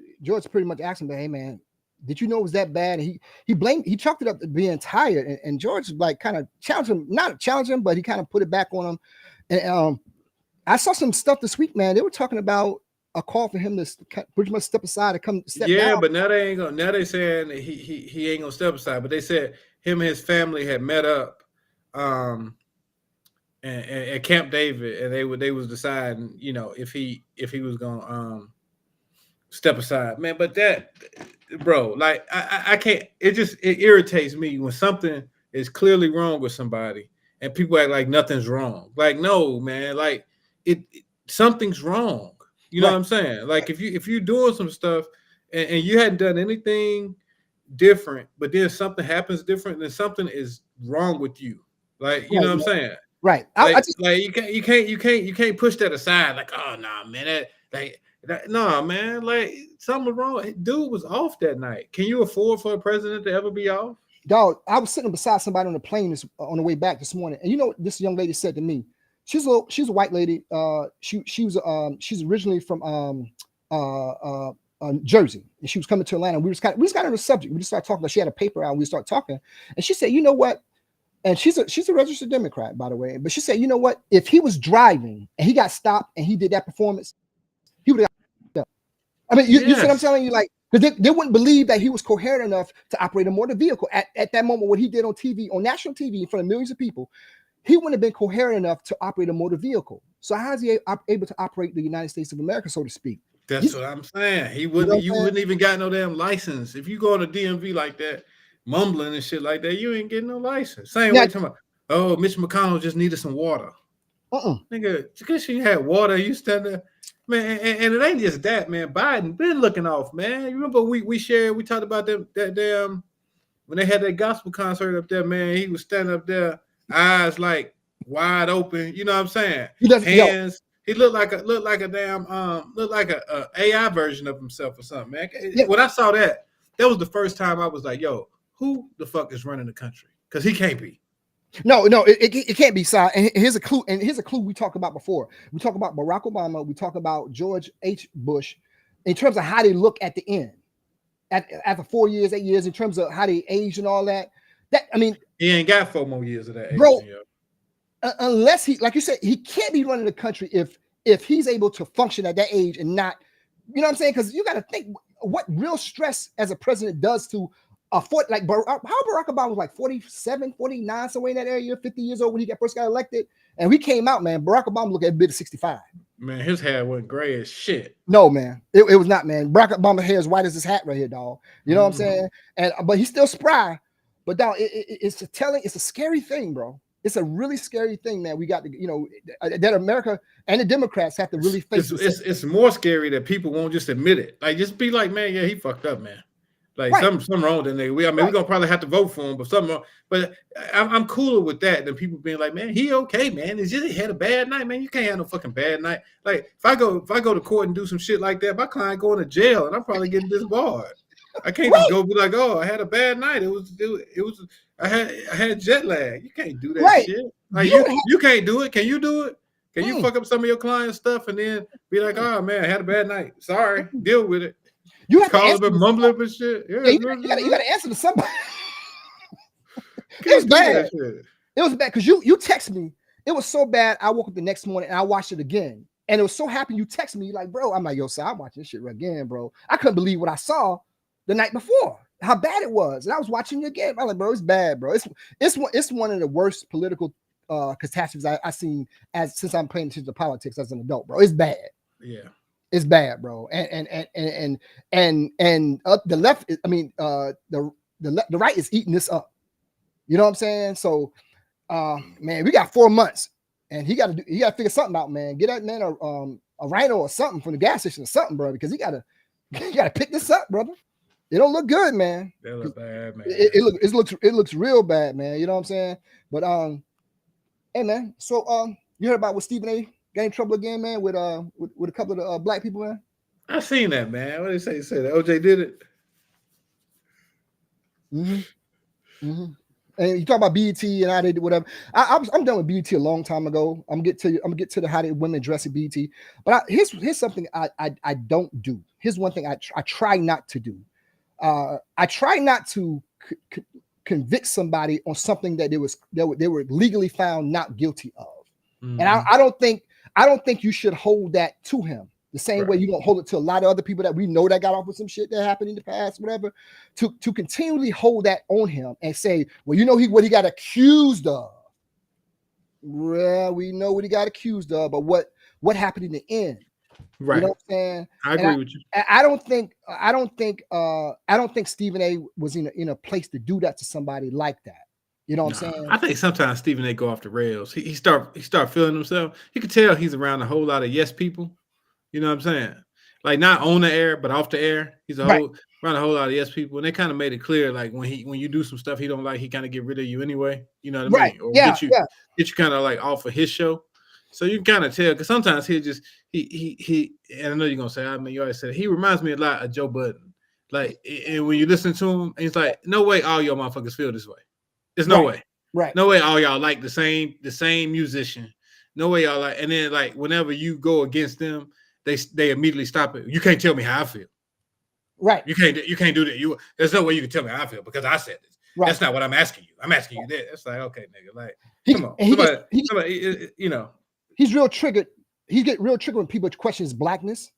B: pretty much asked him, hey, man, did you know it was that bad? And he chalked it up to being tired. And George like kind of challenged him, not challenge him, but he kind of put it back on him. And I saw some stuff this week, man. They were talking about a call for him to pretty much step aside and come step down.
C: Yeah, but now they ain't gonna. Now they saying that he ain't gonna step aside. But they said him and his family had met up. At Camp David, and they was deciding, if he was gonna step aside, man. But that, bro, like I can't. It irritates me when something is clearly wrong with somebody, and people act like nothing's wrong. Like no, man, like something's wrong. You know what I'm saying? Like if you're doing some stuff and you hadn't done anything different, but then something happens different, then something is wrong with you. Like you know what I'm saying?
B: Right.
C: Like you can't push that aside. Like, oh nah, man. Man. Like something was wrong. Dude was off that night. Can you afford for a president to ever be off?
B: Dog, I was sitting beside somebody on the plane on the way back this morning, and this young lady said to me, she's a white lady. She's originally from Jersey, and she was coming to Atlanta. We just got on the subject. We just started talking about. She had a paper out. And we started talking, and she said, you know what? And she's a registered Democrat, by the way. But she said, you know what? If he was driving and he got stopped and he did that performance, he would have got. I mean, you see what I'm telling you? Like, because they wouldn't believe that he was coherent enough to operate a motor vehicle at that moment. What he did on TV, on national TV, in front of millions of people, he wouldn't have been coherent enough to operate a motor vehicle. So how is he able to operate the United States of America, so to speak?
C: That's what I'm saying. He wouldn't. You wouldn't even got no damn license if you go on a DMV like that, mumbling and shit like that. You ain't getting no license. Same way talking about, oh, Mitch McConnell just needed some water. Nigga, because you had water, you stand there, man. And it ain't just that, man. Biden been looking off, man. You remember we talked about that damn when they had that gospel concert up there, man. He was standing up there, eyes like wide open. You know what I'm saying? Hands. He looked like a damn AI version of himself or something, man. When I saw that was the first time I was like, yo, who the fuck is running the country? Because he can't be.
B: No, it can't be. Si. And here's a clue. We talked about before. We talk about Barack Obama. We talk about George H. Bush in terms of how they look at the end, after 4 years, 8 years, in terms of how they age and all that.
C: He ain't got 4 more years of that age,
B: bro. Unless he, like you said, he can't be running the country if he's able to function at that age and not, you know what I'm saying? Because you got to think what real stress as a president does to how Barack Obama was like 47, 49, somewhere in that area, 50 years old when he first got elected. And we came out, man. Barack Obama looked at a bit of 65.
C: Man, his hair went gray as shit.
B: No, man. It was not, man. Barack Obama's hair is white as his hat right here, dog. You know what I'm saying? But he's still spry. But dog, it's a scary thing, bro. It's a really scary thing, man. We got to, that America and the Democrats have to really face
C: it's more scary that people won't just admit it. Like, just be like, man, yeah, he fucked up, man. Like something wrong with that nigga. We're gonna probably have to vote for him, but something wrong. But I'm cooler with that than people being like, man, he okay, man. It's just he had a bad night, man. You can't have no fucking bad night. Like if I go to court and do some shit like that, my client going to jail and I'm probably getting disbarred. I can't just go be like, oh, I had a bad night. It was I had jet lag. You can't do that shit. Like you can't do it. Can you do it? Can you fuck up some of your client stuff and then be like, oh man, I had a bad night. Sorry, deal with it.
B: You have
C: call him mumbling and shit. Yeah,
B: you gotta answer to somebody. It was bad. It was bad because you text me. It was so bad. I woke up the next morning and I watched it again. And it was so happy you text me like, bro. I'm like, yo, I'm watching this shit again, bro. I couldn't believe what I saw the night before. How bad it was. And I was watching it again. I'm like, bro, it's bad, bro. It's one of the worst political catastrophes I've seen since I'm paying attention to politics as an adult, bro. It's bad.
C: Yeah.
B: It's bad, bro. And the left, the right is eating this up. You know what I'm saying? So, man, we got 4 months, and he got to figure something out, man. Get that man a rhino or something from the gas station or something, bro, because he got to pick this up, brother. It don't look good, man.
C: That look bad, man.
B: It looks real bad, man. You know what I'm saying? But hey, man. So you heard about what Stephen A. got in trouble again, man, with a couple of the black people, man?
C: I seen that, man. What did they say? That OJ did it.
B: And you talk about BET and how they did whatever. I'm done with BET a long time ago. I'm gonna get to the how the women dress at BET. But here's something I don't do. Here's one thing I try not to do. I try not to convict somebody on something that they were legally found not guilty of. And I don't think you should hold that to him the same way you don't hold it to a lot of other people that we know that got off with some shit that happened in the past, whatever. To continually hold that on him and say, well, you know what he got accused of. Well, we know what he got accused of, but what happened in the end?
C: Right.
B: You know what I'm saying?
C: I agree with you.
B: I don't think Stephen A. was in a place to do that to somebody like that. You know what I'm saying?
C: I think sometimes Stephen A. go off the rails. He start feeling himself. You can tell he's around a whole lot of yes people. You know what I'm saying? Like not on the air, but off the air. He's around a whole lot of yes people, and they kind of made it clear, like when you do some stuff he don't like, he kind of get rid of you anyway. You know what I mean? Or get you kind of like off of his show. So you can kind of tell because sometimes he'll just he. And I know you're gonna say, I mean, you always said it. He reminds me a lot of Joe Budden. Like, and when you listen to him, he's like, no way, all y'all motherfuckers feel this way. There's no way.
B: Right.
C: No way all y'all like the same musician. No way y'all like, and then like whenever you go against them, they immediately stop it. You can't tell me how I feel.
B: Right.
C: You can't do that. There's no way you can tell me how I feel because I said this. Right. That's not what I'm asking you. I'm asking you that. It's like, okay, nigga, like come on. Somebody, you know.
B: He's real triggered. He get real triggered when people question his blackness.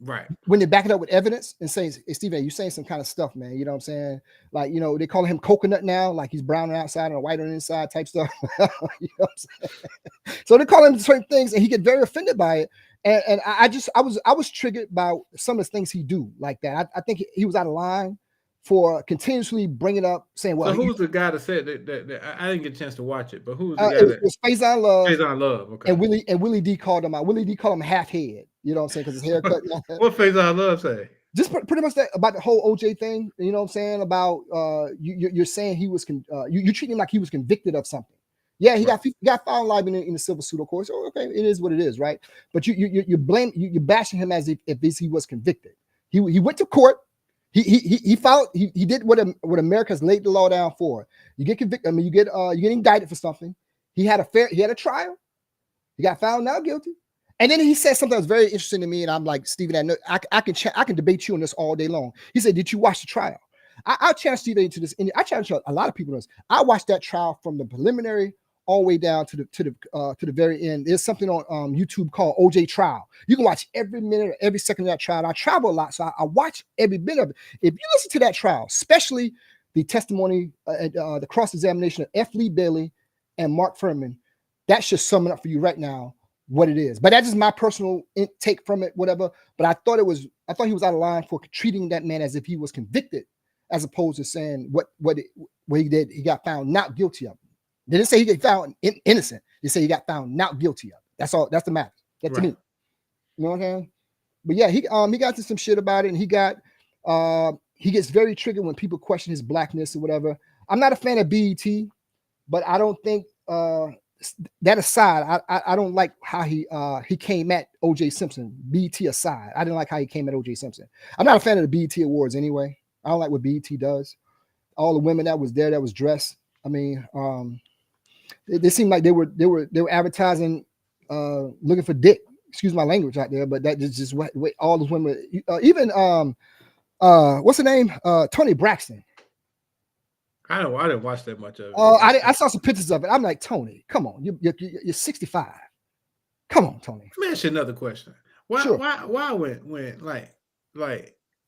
C: Right.
B: When they back it up with evidence and saying, hey, Stephen, you're saying some kind of stuff, man. You know what I'm saying? Like, they call him coconut now, like he's brown on the outside and white on the inside type stuff. You know what I'm saying? So they call him certain things and he get very offended by it. And I was triggered by some of the things he do like that. I think he was out of line for continuously bringing up saying, well,
C: so who's the guy that said that I didn't get a chance to watch it, but who's the guy
B: it was Faison Love.
C: Faison Love, okay.
B: And Willie D called him out. Willie D called him half head. You know what I'm saying? Because his haircut.
C: What Faison Love say?
B: Just pretty much that about the whole OJ thing. You know what I'm saying? About you're saying he was you treat him like he was convicted of something. Yeah, he got found liable in the civil suit, of course. Oh, okay, it is what it is, right? But you're bashing him as if he was convicted. He went to court. He filed. He did what America's laid the law down for. You get convicted. I mean, you get indicted for something. He had a trial. He got found not guilty. And then he said something that was very interesting to me, and I'm like, Stephen, I can debate you on this all day long. He said, "Did you watch the trial?" I'll challenge Stephen into this. And I challenge a lot of people to this. I watched that trial from the preliminary all the way down to the very end. There's something on YouTube called OJ Trial. You can watch every minute, every second of that trial. I travel a lot, so I watch every bit of it. If you listen to that trial, especially the testimony, the cross-examination of F. Lee Bailey and Mark Furman, that should sum it up for you right now what it is. But that's just my personal take from it, whatever. But I thought he was out of line for treating that man as if he was convicted, as opposed to saying what he did. He got found not guilty of. They didn't say he got found innocent. They say he got found not guilty of. That's all. That's the matter. That to me. You know what I'm saying? But yeah, he got into some shit about it, and he gets very triggered when people question his blackness or whatever. I'm not a fan of BET, but I don't think that aside, I don't like how he came at OJ Simpson. BET aside, I didn't like how he came at OJ Simpson. I'm not a fan of the BET Awards anyway. I don't like what BET does. All the women that was there that was dressed. I mean, they seemed like they were advertising, looking for dick. Excuse my language out there, but that is just what all those women. Even what's the name? Tony Braxton.
C: I didn't watch that much of it.
B: I saw some pictures of it. I'm like, Tony, come on, you're 65. Come on, Tony.
C: Let me ask you another question. Why when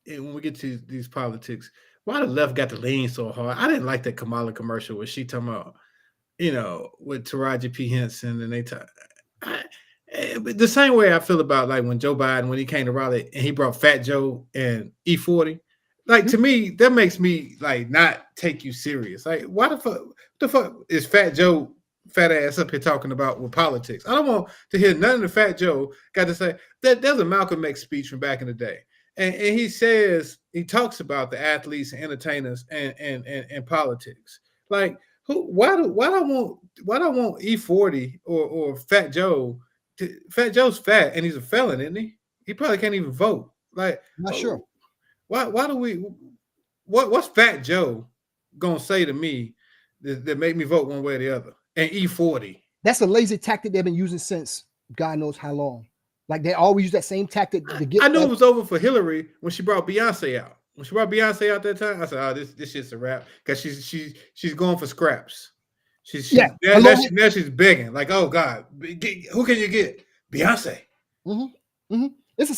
C: when we get to these politics, why the left got to lean so hard? I didn't like that Kamala commercial where she talking about, with Taraji P. Henson, and they talk. The same way I feel about like when Joe Biden, when he came to Raleigh and he brought Fat Joe and E40. Like, to me, that makes me like not take you serious. Like, why the fuck is Fat Joe fat ass up here talking about with politics? I don't want to hear none of the Fat Joe got to say that. There's a Malcolm X speech from back in the day. And he talks about the athletes and entertainers and politics. Like, why do I want E40 or Fat Joe? Fat Joe's fat and he's a felon, isn't he? He probably can't even vote. Like,
B: not sure.
C: Why do we? What's Fat Joe gonna say to me that make me vote one way or the other? And E40.
B: That's a lazy tactic they've been using since God knows how long. Like, they always use that same tactic to get.
C: I knew it was over for Hillary when she brought Beyonce out. When she brought Beyonce out that time, I said, "Oh, this shit's a wrap," because she's going for scraps. Now she's begging, like, "Oh God, who can you get? Beyonce."
B: Mm-hmm. Mm-hmm. It's the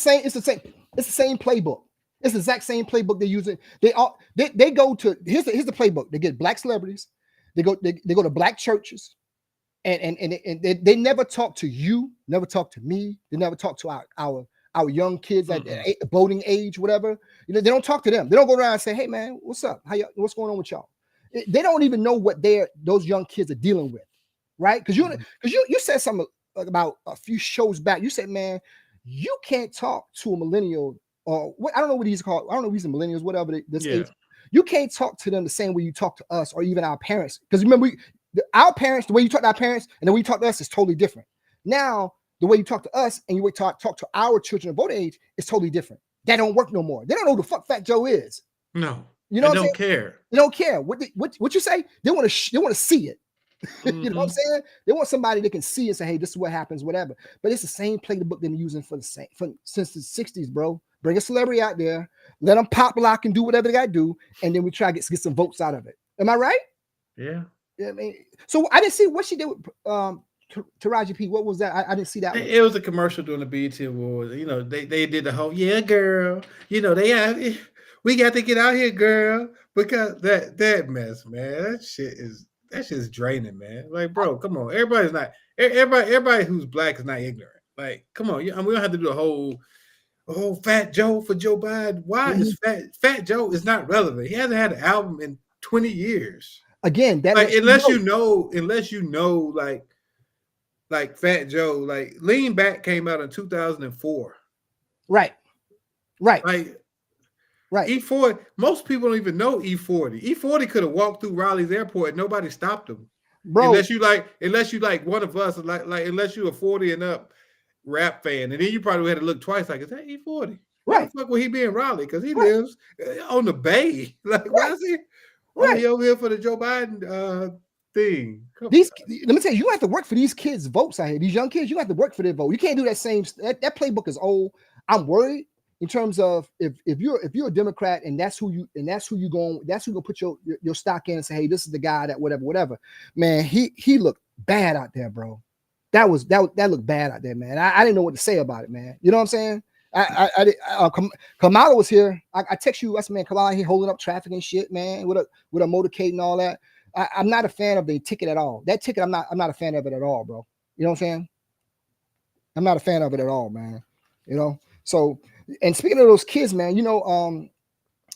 B: same playbook. It's the exact same playbook they're using. They go to here's the playbook. They get black celebrities. They go to black churches, and they never talk to you, never talk to me. They never talk to our young kids at voting age, whatever. They don't talk to them. They don't go around and say, "Hey man, what's up? What's going on with y'all?" They don't even know what those young kids are dealing with, right? Because you said something about a few shows back. You said, "Man, you can't talk to a millennial." Or I don't know what he's called. I don't know if he's a millennials, whatever this age. You can't talk to them the same way you talk to us or even our parents. Because remember, our parents, the way you talk to our parents and the way you talk to us is totally different. Now, the way you talk to us and you way talk to our children of voting age is totally different. That don't work no more. They don't know who the fuck Fat Joe is.
C: No,
B: they don't
C: care.
B: They don't care. What you say? They want to see it. You know what I'm saying? They want somebody that can see and say, "Hey, this is what happens," whatever. But it's the same playbook they've been using since the 60s, bro. Bring a celebrity out there, let them pop lock and do whatever they got to do, and then we try to get some votes out of it. Am I right?
C: Yeah.
B: Yeah. I mean, so I didn't see what she did with Taraji P, what was that? I didn't see that one.
C: It was a commercial during the BET Awards. You know, they did the whole girl. You know, we got to get out here, girl, because that mess, man. That shit's draining, man. Like, bro, come on. Everybody who's black is not ignorant. Like, come on. We don't have to do a whole Fat Joe for Joe Biden. Why is Fat Joe is not relevant? He hasn't had an album in 20 years.
B: Again, that
C: like unless you know like Fat Joe, like Lean Back came out in 2004.
B: Right.
C: Like
B: right.
C: E40, most people don't even know E40. E40 could have walked through Raleigh's airport and nobody stopped him.
B: Bro.
C: Unless you like one of us, like unless you're a 40 and up rap fan, and then you probably had to look twice, like, is that E40? Why the fuck would he be in Raleigh? Because he lives on the Bay. Like, why is he? Why he over here for the Joe Biden thing?
B: Let me tell you, you have to work for these kids' votes out here. These young kids, you have to work for their vote. You can't do that same. That playbook is old. I'm worried in terms of if you're a Democrat and that's who you gonna put your stock in and say, hey, this is the guy that whatever. Man, he looked bad out there, bro. That looked bad out there, man. I didn't know what to say about it, man. You know what I'm saying? Kamala was here. I text you. I said, man, Kamala here holding up traffic and shit, man, with a motorcade and all that. I'm not a fan of the ticket at all. That ticket, I'm not a fan of it at all, bro. You know what I'm saying? I'm not a fan of it at all, man. You know. So, and speaking of those kids, man, you know,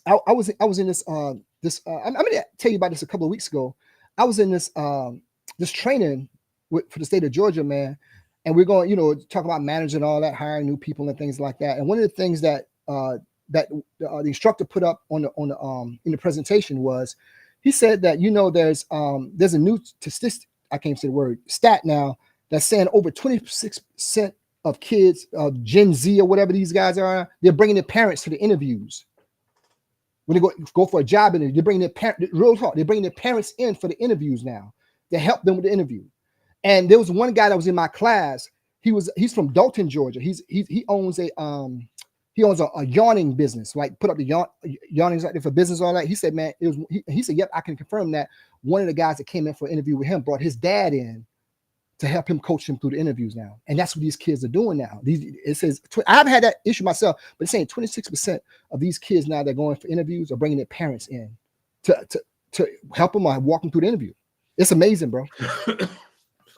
B: I was in this I'm gonna tell you about this a couple of weeks ago. I was in this training for the state of Georgia, man. And we're going, you know, talk about managing all that, hiring new people and things like that. And one of the things that the instructor put up in the presentation was, he said that, you know, there's a new statistic, I can't say the word, stat now, that's saying over 26% of kids, Gen Z or whatever these guys are, they're bringing their parents to the interviews. When they go for a job interview, they're bringing they're bringing their parents in for the interviews now to help them with the interview. And there was one guy that was in my class. He's from Dalton, Georgia. He owns a yarning business, like put up the yarnings out there for business, all that. He said, man, he said, yep, I can confirm that one of the guys that came in for an interview with him brought his dad in to help him coach him through the interviews now. And that's what these kids are doing now. It says, I've had that issue myself, but it's saying 26% of these kids now that are going for interviews are bringing their parents in to help them walk them through the interview. It's amazing, bro.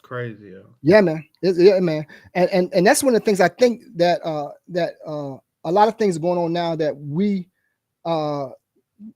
C: Crazy, yo.
B: Yeah, man. Man. And that's one of the things I think that a lot of things are going on now that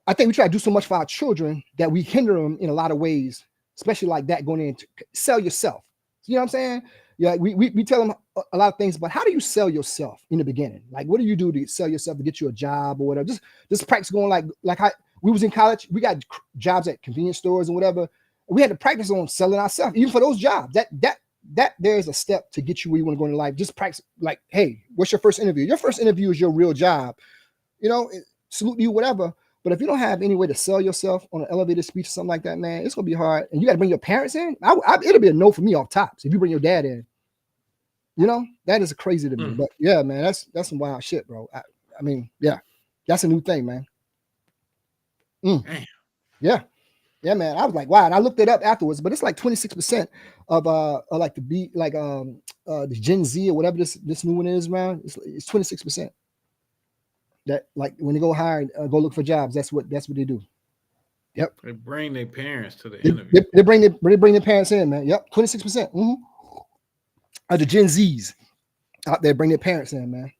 B: I think we try to do so much for our children that we hinder them in a lot of ways, especially like that going in to sell yourself. You know what I'm saying? Yeah, we tell them a lot of things, but how do you sell yourself in the beginning? Like, what do you do to sell yourself to get you a job or whatever? Just practice going like we was in college, we got jobs at convenience stores and whatever. We had to practice on selling ourselves, even for those jobs. That there's a step to get you where you want to go in life. Just practice, like, hey, what's your first interview? Your first interview is your real job. You know, salute you, whatever. But if you don't have any way to sell yourself on an elevator speech or something like that, man, it's gonna be hard. And you got to bring your parents in. It'll be a no for me off tops if you bring your dad in. You know, that is crazy to me. But yeah, man, that's some wild shit, bro. I mean, yeah, that's a new thing, man. Yeah. Yeah, man. I was like, wow. And I looked it up afterwards, but it's like 26% of like the Gen Z or whatever this new one is, man. It's 26%. That, like, when they go hire and go look for jobs, that's what they do. Yep.
C: They bring their parents to the interview.
B: They bring their parents in, man. Yep, 26%. Of the Gen Zs out there bring their parents in, man.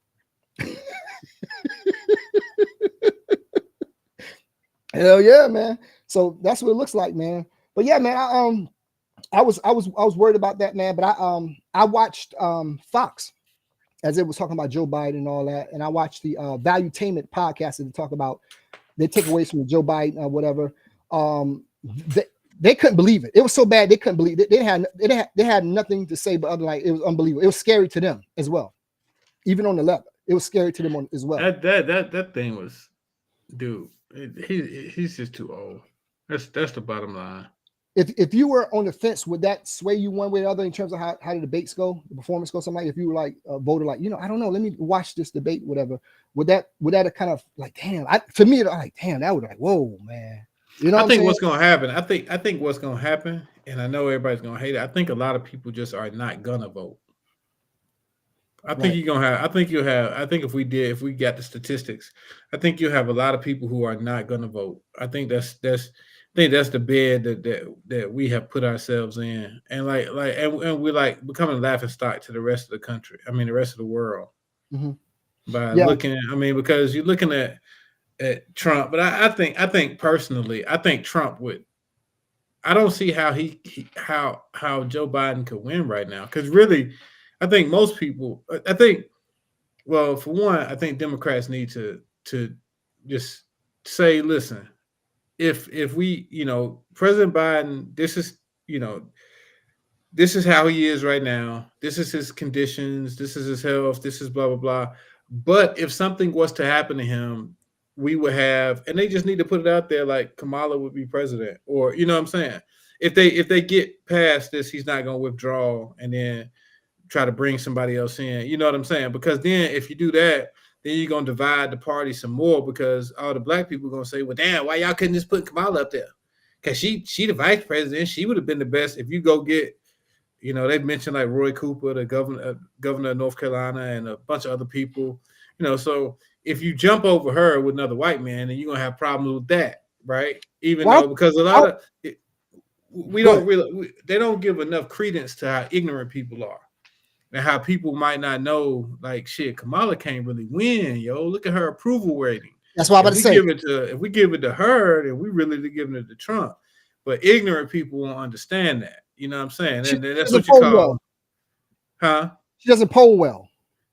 B: Hell yeah, man. So that's what it looks like, man. But yeah, man, I was worried about that, man. But I watched Fox as it was talking about Joe Biden and all that, and I watched the Valuetainment podcast to talk about their takeaways from Joe Biden or whatever. They couldn't believe it. It was so bad they couldn't believe it. They had nothing to say but other, like, it was unbelievable. It was scary to them as well, even on the left. It was scary to them as well.
C: That thing was, dude. He's just too old. That's the bottom line.
B: If you were on the fence, would that sway you one way or the other in terms of how the debates go, the performance goes? Something like, if you were like a voter, like, you know, I don't know, let me watch this debate, whatever. Would that kind of like, damn? For me, like, damn, that would like, whoa, man. You know,
C: I think what's gonna happen. I think what's gonna happen and I know everybody's gonna hate it. I think a lot of people just are not gonna vote. I think you're gonna have. I think you'll have. I think if we got the statistics, I think you'll have a lot of people who are not gonna vote. I think that's the bed that we have put ourselves in, and and we're like becoming a laughing stock to the rest of the country. I mean, the rest of the world by looking at. I mean, because you're looking at Trump, but I think personally, I think Trump would. I don't see how how Joe Biden could win right now, because really, I think most people. Well, for one, I think Democrats need to just say, listen, if we, President Biden, this is how he is right now. This is his conditions. This is his health. This is blah blah blah. But if something was to happen to him, we would have, and they just need to put it out there like Kamala would be president, or you know what I'm saying. If they get past this, he's not going to withdraw and then try to bring somebody else in. You know what I'm saying? Because then if you do that, then you're going to divide the party some more, because all the black people are going to say, well, damn, why y'all couldn't just put Kamala up there? Because she the vice president. She would have been the best. If you go get, they've mentioned like Roy Cooper, the governor of North Carolina, and a bunch of other people, so if you jump over her with another white man, then you're going to have problems with that, right? Though, because a lot of they don't give enough credence to how ignorant people are. And how people might not know, like, shit, Kamala can't really win, yo. Look at her approval rating.
B: That's what I'm about to say.
C: If we give it to her, then we really giving it to Trump. But ignorant people won't understand that. You know what I'm saying? And that's what you call, huh?
B: She doesn't poll well.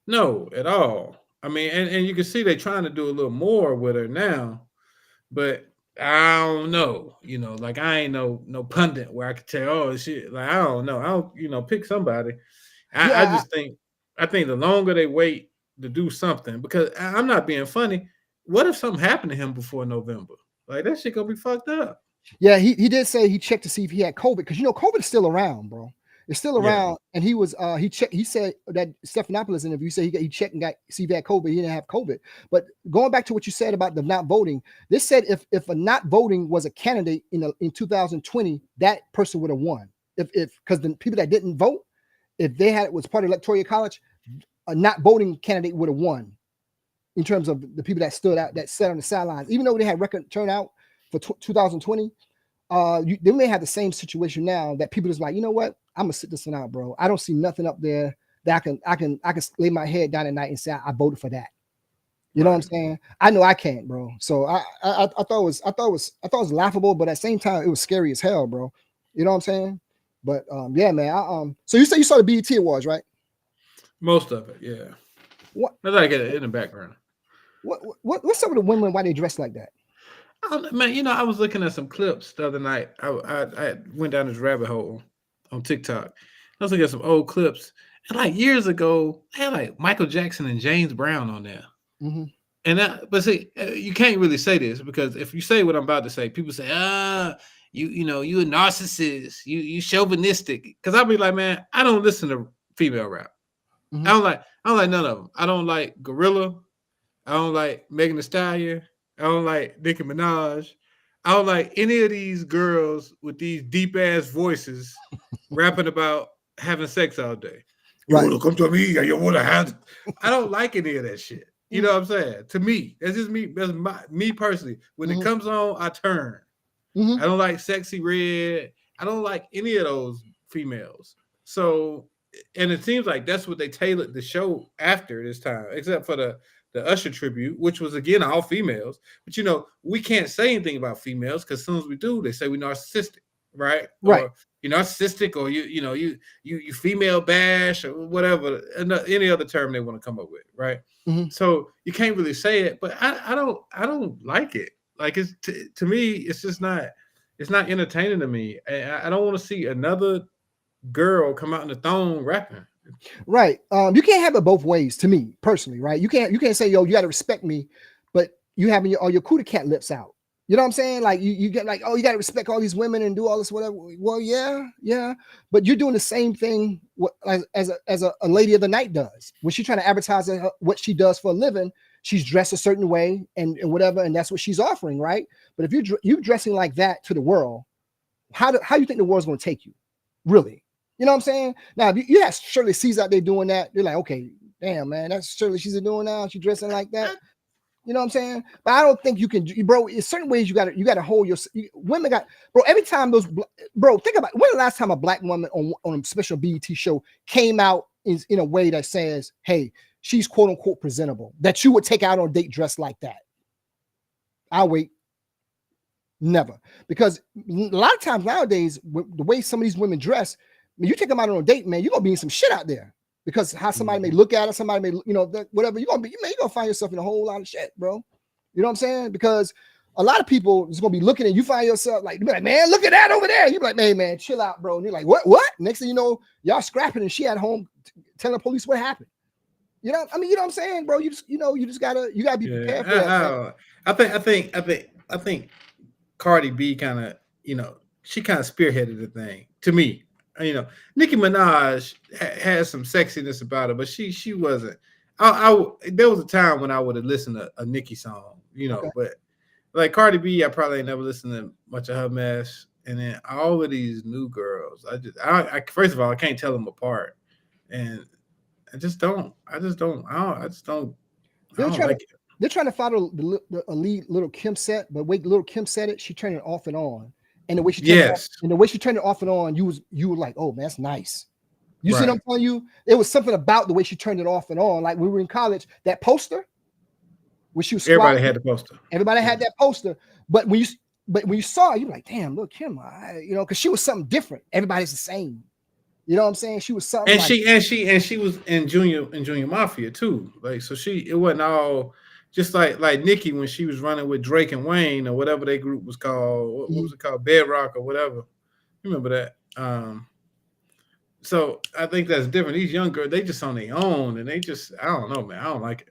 C: No, at all. I mean, and you can see they're trying to do a little more with her now, but I don't know. Like I ain't no pundit where I could tell, oh shit, like I don't know. I don't, pick somebody. I just think the longer they wait to do something, because I'm not being funny. What if something happened to him before November? Like that shit gonna be fucked up.
B: Yeah, he did say he checked to see if he had COVID, because COVID is still around, bro. It's still around, and he was he checked. He said that Stephanopoulos interview said he checked and got see if he had COVID. He didn't have COVID. But going back to what you said about the not voting, this said if a not voting was a candidate in 2020, that person would have won. If because the people that didn't vote, if they was part of electoral college, a not voting candidate would have won. In terms of the people that stood out, that sat on the sidelines, even though they had record turnout for 2020, they may have the same situation now that people is like, you know what, I'm gonna sit this one out, bro. I don't see nothing up there that I can lay my head down at night and say I voted for that. You know what I'm saying? I know I can't, bro. So I thought it was laughable, but at the same time it was scary as hell, bro. You know what I'm saying? But yeah, man. So you said you saw the BET Awards, right?
C: Most of it, yeah.
B: What?
C: I like it in the background.
B: What's some of the women, why they dress like that?
C: Man, I was looking at some clips the other night. I went down this rabbit hole on TikTok. I was looking at some old clips, and like years ago, they had like Michael Jackson and James Brown on there.
B: Mm-hmm.
C: And but see, you can't really say this, because if you say what I'm about to say, people say, you a narcissist, you chauvinistic. Because I'll be like, man, I don't listen to female rap. Mm-hmm. I don't like none of them. I don't like Gorilla. I don't like Megan Thee Stallion. I don't like Nicki Minaj. I don't like any of these girls with these deep ass voices rapping about having sex all day. You want to come to me? You want to have? I don't like any of that shit. You know what I'm saying? To me, that's just me. That's me personally. When it comes on, I turn. I don't like Sexy Red. I don't like any of those females. So, and it seems like that's what they tailored the show after this time, except for the Usher tribute, which was again all females. But we can't say anything about females, because as soon as we do, they say we're narcissistic, right?
B: Right.
C: Or you're narcissistic, or you female bash, or whatever, any other term they want to come up with, right? Mm-hmm. So you can't really say it, but I don't like it. Like it's to me, it's just not. It's not entertaining to me. I don't want to see another girl come out in the thong rapping.
B: Right. You can't have it both ways, to me personally, right? You can't say, yo, you got to respect me, but you having your Kuda Cat lips out. You know what I'm saying? Like you get like, oh, you got to respect all these women and do all this, whatever. Well, yeah. But you're doing the same thing as a lady of the night does. When she's trying to advertise what she does for a living, she's dressed a certain way and whatever, and that's what she's offering, right? But if you're dressing like that to the world, how you think the world's going to take you? Really? You know what I'm saying? Now, if you have Shirley C's out there doing that, you're like, okay, damn, man, that's Shirley C's doing now. She dressing like that. You know what I'm saying? But I don't think you can, bro. In certain ways, you got to hold your women. Bro. Every time bro, think about when the last time a black woman on a special BET show came out in a way that says, hey, she's quote unquote presentable, that you would take out on a date dressed like that. I'll wait. Never. Because a lot of times nowadays, the way some of these women dress, when you take them out on a date, man, you're gonna be in some shit out there. Because how somebody may look at it, somebody may, whatever, you're gonna find yourself in a whole lot of shit, bro. You know what I'm saying? Because a lot of people is gonna be looking and you find yourself like, man, look at that over there. You're like, man, chill out, bro. And you're like, what? Next thing you know, y'all scrapping and she at home telling the police what happened. You know, I mean, you know what I'm saying, bro? You just gotta be prepared for that.
C: I think Cardi B kind of, she kind of spearheaded the thing to me. Nicki Minaj has some sexiness about her, but she wasn't. There was a time when I would have listened to a Nicki song, okay. But like Cardi B, I probably ain't never listened to much of her mess. And then all of these new girls, I first of all, I can't tell them apart, and I just don't. They're
B: trying to follow the elite Little Kim set, but wait, Little Kim said it, she turned it off and on. And the way she turned it off and on, you were like, oh man, that's nice. You see what I'm telling you? It was something about the way she turned it off and on. Like when we were in college, that poster, when she was
C: everybody had the poster.
B: Everybody had that poster. But when you saw it, you were like, damn, look, Kim, because she was something different. Everybody's the same. You know what I'm saying? She was something.
C: And she was in Junior Mafia too. Like so, it wasn't all. Just like Nicki when she was running with Drake and Wayne or whatever their group was called. What was it called? Bedrock or whatever. You remember that? So I think that's different. These young girls, they just on their own, and they just, I don't know, man. I don't like it.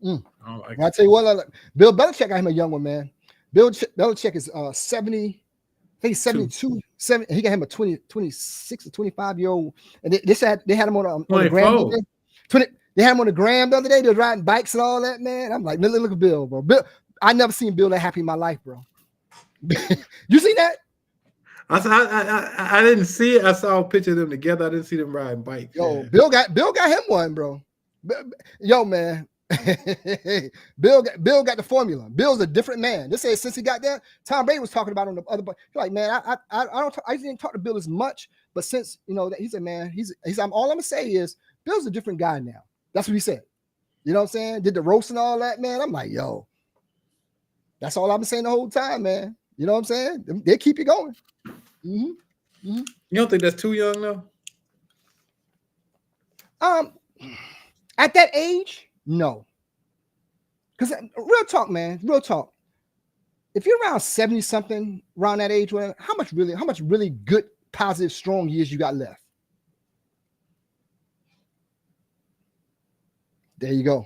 C: I don't like it.
B: I tell you what, Bill Belichick got him a young one, man. Bill Belichick is 70, I think he's 72. He got him a 26 or 25-year-old. And they had him on the gram. They had him on the gram the other day. They were riding bikes and all that, man. I'm like, look at Bill, bro. I never seen Bill that happy in my life, bro. You see that?
C: I didn't see it. I saw a picture of them together. I didn't see them riding bikes.
B: Yo, yeah. Bill got him one, bro. Yo, man. Bill got the formula. Bill's a different man. This is since he got that. Tom Brady was talking about on the other. Like, man, I didn't talk to Bill as much, but since that he said, man, he's all I'm gonna say is Bill's a different guy now. That's what he said. You know what I'm saying? Did the roast and all that, man. I'm like, yo, that's all I've been saying the whole time, man. You know what I'm saying? They keep you going. Mm-hmm. Mm-hmm.
C: You don't think that's too young, though?
B: At that age, no. Because real talk, man, real talk. If you're around 70 something, around that age, how much really good, positive, strong years you got left? There you go.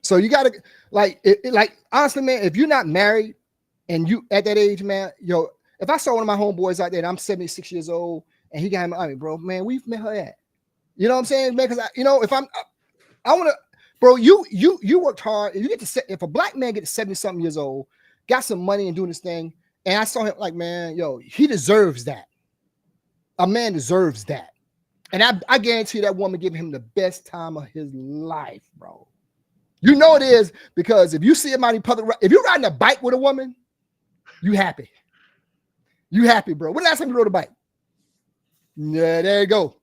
B: So you gotta like honestly, man, if you're not married and you at that age, man, if I saw one of my homeboys out there and I'm 76 years old and he got him, I mean, bro, man, we've met her at. You know what I'm saying, man? Because if I want to, bro, you worked hard. If a black man gets 70 something years old, got some money and doing this thing, and I saw him like, man, he deserves that. A man deserves that. And I guarantee that woman giving him the best time of his life, bro. You know it is, because if you see him out in public, if you're riding a bike with a woman, you happy. You happy, bro. When the last time you rode a bike? Yeah, there you go.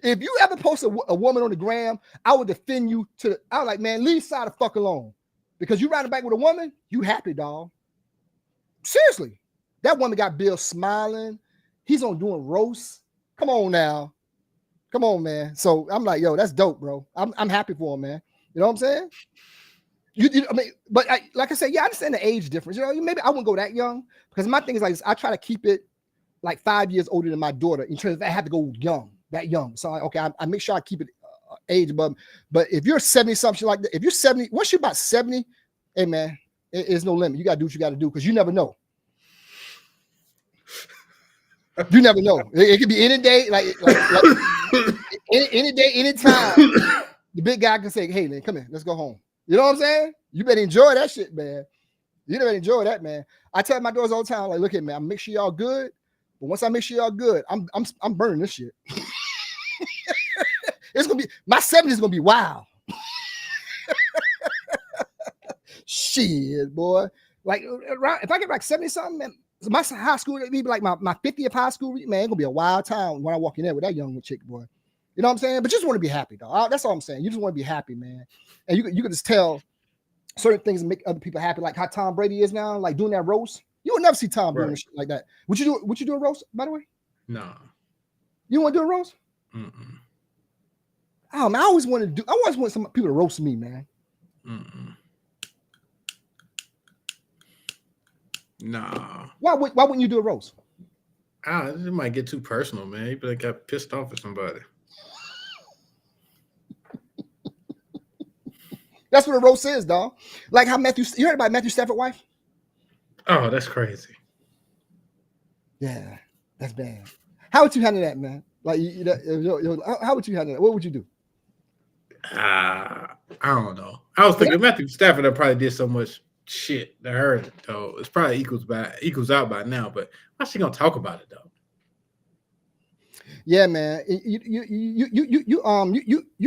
B: If you ever post a woman on the gram, I would defend you I was like, man, leave side the fuck alone. Because you riding a bike with a woman, you happy, dog. Seriously. That woman got Bill smiling. He's on doing roasts. Come on now. Come on, man. So I'm like, yo, that's dope, bro. I'm happy for him, man. You know what I'm saying? Like I said, yeah, I understand the age difference. Maybe I wouldn't go that young, because my thing is like, I try to keep it like 5 years older than my daughter in terms of I have to go that young. So I make sure I keep it age above. But if you're 70 something like that, if you're 70, once you're about 70, hey man, there's no limit. You gotta do what you gotta do, because you never know. You never know. It could be any day, like any day, any time. The big guy can say, "Hey, man, come here, let's go home." You know what I'm saying? You better enjoy that shit, man. You never enjoy that, man. I tell my daughters all the time, like, look at me, I make sure y'all good, but once I make sure y'all good, I'm burning this shit. It's gonna be my 70s is gonna be wild. Shit, boy. Like if I get like 70 something, man, my high school, it'd be like my 50th high school, man, it's gonna be a wild time when I walk in there with that young chick, boy. You know what I'm saying? But you just want to be happy, though. That's all I'm saying. You just want to be happy, man. And you can just tell certain things make other people happy, like how Tom Brady is now, like doing that roast. You will never see Tom doing shit like that. Would you do a roast, by the way?
C: No.
B: You want to do a roast?
C: Mm-mm.
B: Oh man, I always want some people to roast me, man.
C: Mm-mm. Nah.
B: Why wouldn't you do a roast?
C: It might get too personal, man. You like got pissed off at somebody.
B: That's what a roast is, dog. Like how you heard about Matthew Stafford's wife?
C: Oh, that's crazy.
B: Yeah, that's bad. How would you handle that, man? Like, how would you handle that? What would you do?
C: I don't know. I was thinking Matthew Stafford probably did so much shit to her, though. It's probably equals out by now. But how's she gonna talk about it, though?
B: Yeah, man. You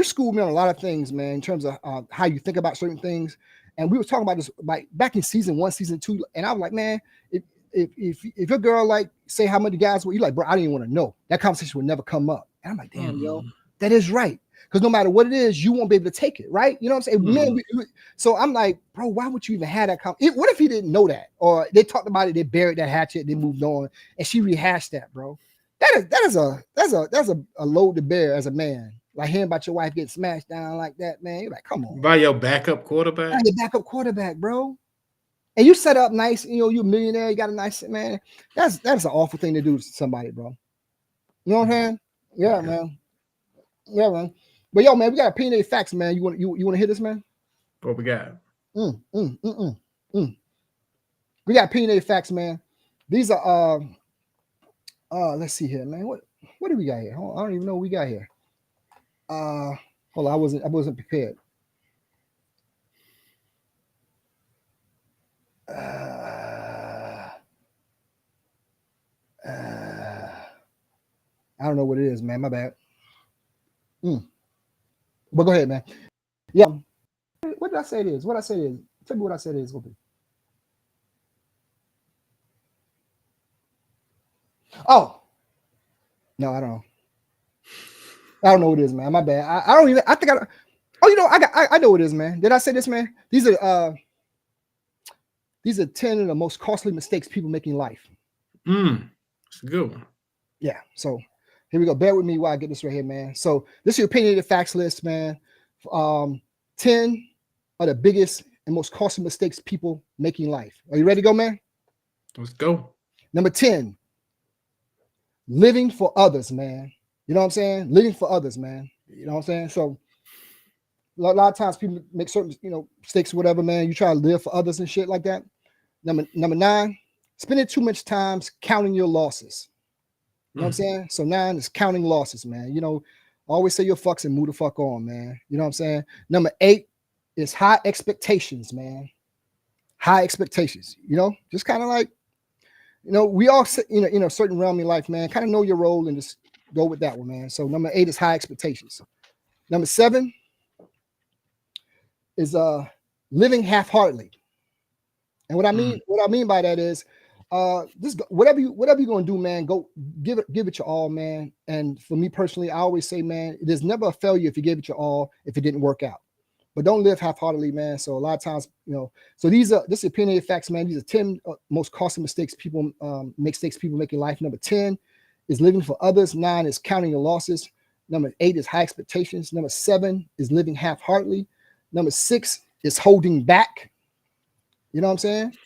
B: schooled me on a lot of things, man, in terms of how you think about certain things. And we were talking about this like back in season 1, season 2, and I was like, man, if your girl like say how many guys were you like, bro, I didn't even want to know. That conversation would never come up. And I'm like, damn, yo, that is right. Because no matter what it is, you won't be able to take it, right? You know what I'm saying? Man, so I'm like, bro, why would you even have that conversation? What if he didn't know that? Or they talked about it, they buried that hatchet, they moved on, and she rehashed that, bro. That's a load to bear as a man. Like hearing about your wife getting smashed down like that, man. You're like, come on.
C: By your backup quarterback?
B: By your backup quarterback, bro. And you set up nice, you're a millionaire, you got a nice man. That's an awful thing to do to somebody, bro. You know what I'm saying? Yeah, man. Yeah, man. But yo, man, we got opinionated facts, man. You want to hear this, man?
C: What we got?
B: We got opinionated facts, man. These are let's see here, man. What do we got here? I don't even know what we got here. Hold on, I wasn't prepared. I don't know what it is, man. My bad. But go ahead, man. Yeah. What did I say it is? What I said it is? Tell me what I said it is going to be. Oh. No, I don't know. I don't know what it is, man. My bad. I don't even. I think I. Oh, I know what it is, man. Did I say this, man? These are 10 of the most costly mistakes people make in life.
C: It's a good one.
B: Yeah. So here we go. Bear with me while I get this right here, man. So this is your opinionated facts list, man. 10 are the biggest and most costly mistakes people make in life. Are you ready to go, man?
C: Let's go.
B: Number 10, living for others, man. You know what I'm saying? Living for others, man. You know what I'm saying? So a lot of times people make certain, mistakes or whatever, man. You try to live for others and shit like that. Number 9, spending too much time counting your losses. You know what I'm saying? So 9 is counting losses, man. Always say your fucks and move the fuck on, man. You know what I'm saying? Number 8 is high expectations, man. High expectations, just kind of like, we all in a certain realm in life, man, kind of know your role and just go with that one, man. So number 8 is high expectations. Number 7 is living half-heartedly. And what I mean by that is just whatever you're gonna do, man, go give it your all, man. And for me personally, I always say, man, there's never a failure if you gave it your all if it didn't work out. But don't live half-heartedly, man. So a lot of times, so this is opinionated facts, man. These are 10 most costly mistakes people make in life. Number 10 is living for others. 9 is counting your losses. Number 8 is high expectations. Number 7 is living half-heartedly. Number 6 is holding back. You know what I'm saying?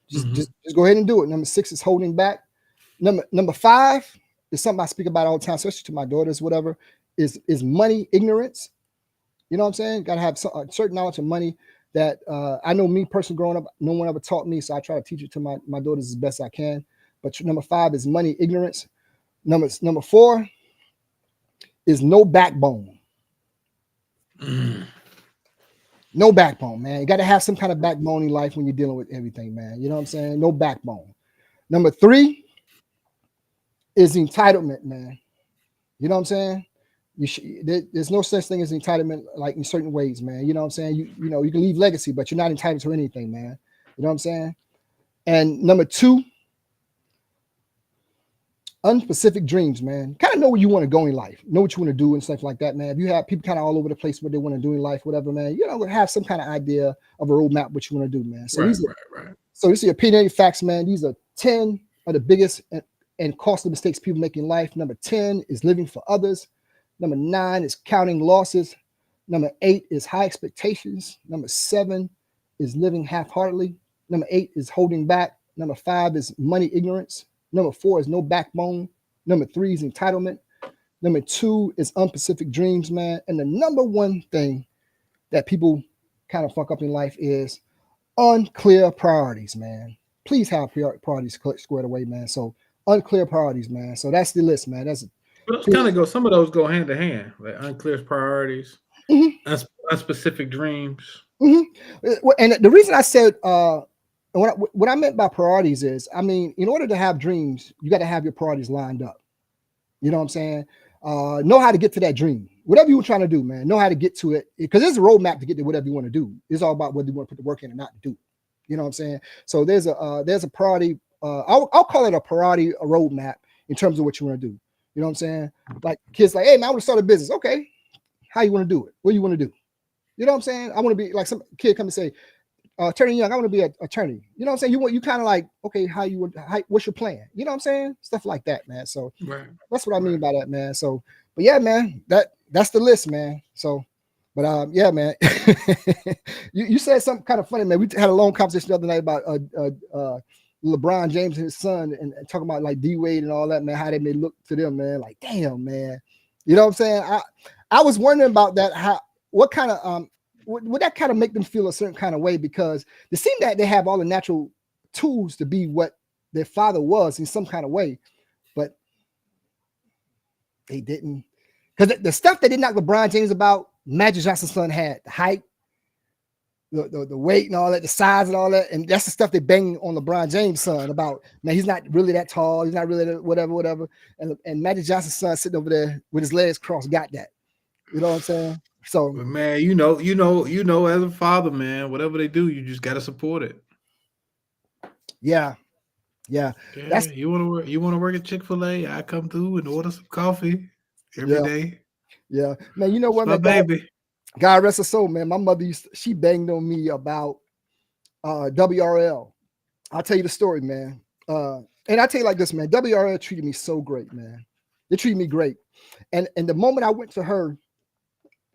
B: Just go ahead and do it. Number 6 is holding back. Number 5 is something I speak about all the time, especially to my daughters, whatever, is money ignorance. You know what I'm saying? Got to have a certain knowledge of money that I know me personally growing up, no one ever taught me. So I try to teach it to my daughters as best I can. But number 5 is money ignorance. Number 4 is no backbone. No backbone, man. You got to have some kind of backbone in life when you're dealing with everything, man. You know what I'm saying? No backbone. Number 3 is entitlement, man. You know what I'm saying? There's no such thing as entitlement, like in certain ways, man. You know what I'm saying? You know, you can leave legacy, but you're not entitled to anything, man. You know what I'm saying? And number 2, unspecific dreams, man. Kind of know where you want to go in life, know what you want to do and stuff like that, man. If you have people kind of all over the place what they want to do in life, whatever, man, you know, have some kind of idea of a roadmap what you want to do, man. So So this is opinionated facts, man. These are 10 of the biggest and costly mistakes people make in life. Number 10 is living for others. Number 9 is counting losses. Number 8 is high expectations. Number 7 is living half-heartedly. Number 8 is holding back. Number 5 is money ignorance. Number 4 is no backbone. Number 3 is entitlement. Number 2 is unspecific dreams, man. And the number 1 thing that people kind of fuck up in life is unclear priorities, man. Please have priorities squared away, man. So unclear priorities, man. So that's the list, man.
C: Some of those go hand to hand, like unclear priorities, unspecific dreams.
B: And the reason I said what I meant by priorities is, I mean, in order to have dreams, you got to have your priorities lined up. You know what I'm saying? Know how to get to that dream. Whatever you're trying to do, man, know how to get to it, because there's a roadmap to get to whatever you want to do. It's all about whether you want to put the work in or not to do it. You know what I'm saying? So there's a priority. I'll call it a priority, a roadmap in terms of what you want to do. You know what I'm saying? Like kids like, hey man, I want to start a business. Okay, how you want to do it? What do you want to do? You know what I'm saying? I want to be like some kid come and say, Attorney Young, I want to be an attorney. You know what I'm saying? You kind of like, okay, what's your plan? You know what I'm saying? Stuff like that, man. So that's what I mean by that, man. So, but yeah, man, that's the list, man. So, but yeah, man, you said something kind of funny, man. We had a long conversation the other night about LeBron James and his son and talking about like D-Wade and all that, man, how they may look to them, man. Like, damn, man. You know what I'm saying? I was wondering about that, what kind of would that kind of make them feel a certain kind of way, because it seemed that they have all the natural tools to be what their father was in some kind of way, but they didn't. Because the stuff that did not LeBron James about, Magic Johnson's son had the height, the weight and all that, the size and all that, and that's the stuff they bang on LeBron James' son about. Man, he's not really that tall, he's not really that whatever. And Magic Johnson's son sitting over there with his legs crossed got that. You know what I'm saying? So,
C: but man, you know, as a father, man, whatever they do, you just gotta support it.
B: Yeah.
C: That's you want to work at Chick-fil-A? I come through and order some coffee every day.
B: Yeah, man. You know what,
C: my
B: man?
C: baby.
B: God rest her soul, man. My mother she banged on me about WRL. I'll tell you the story, man. And I tell you like this, man. WRL treated me so great, man. They treated me great. And the moment I went to her,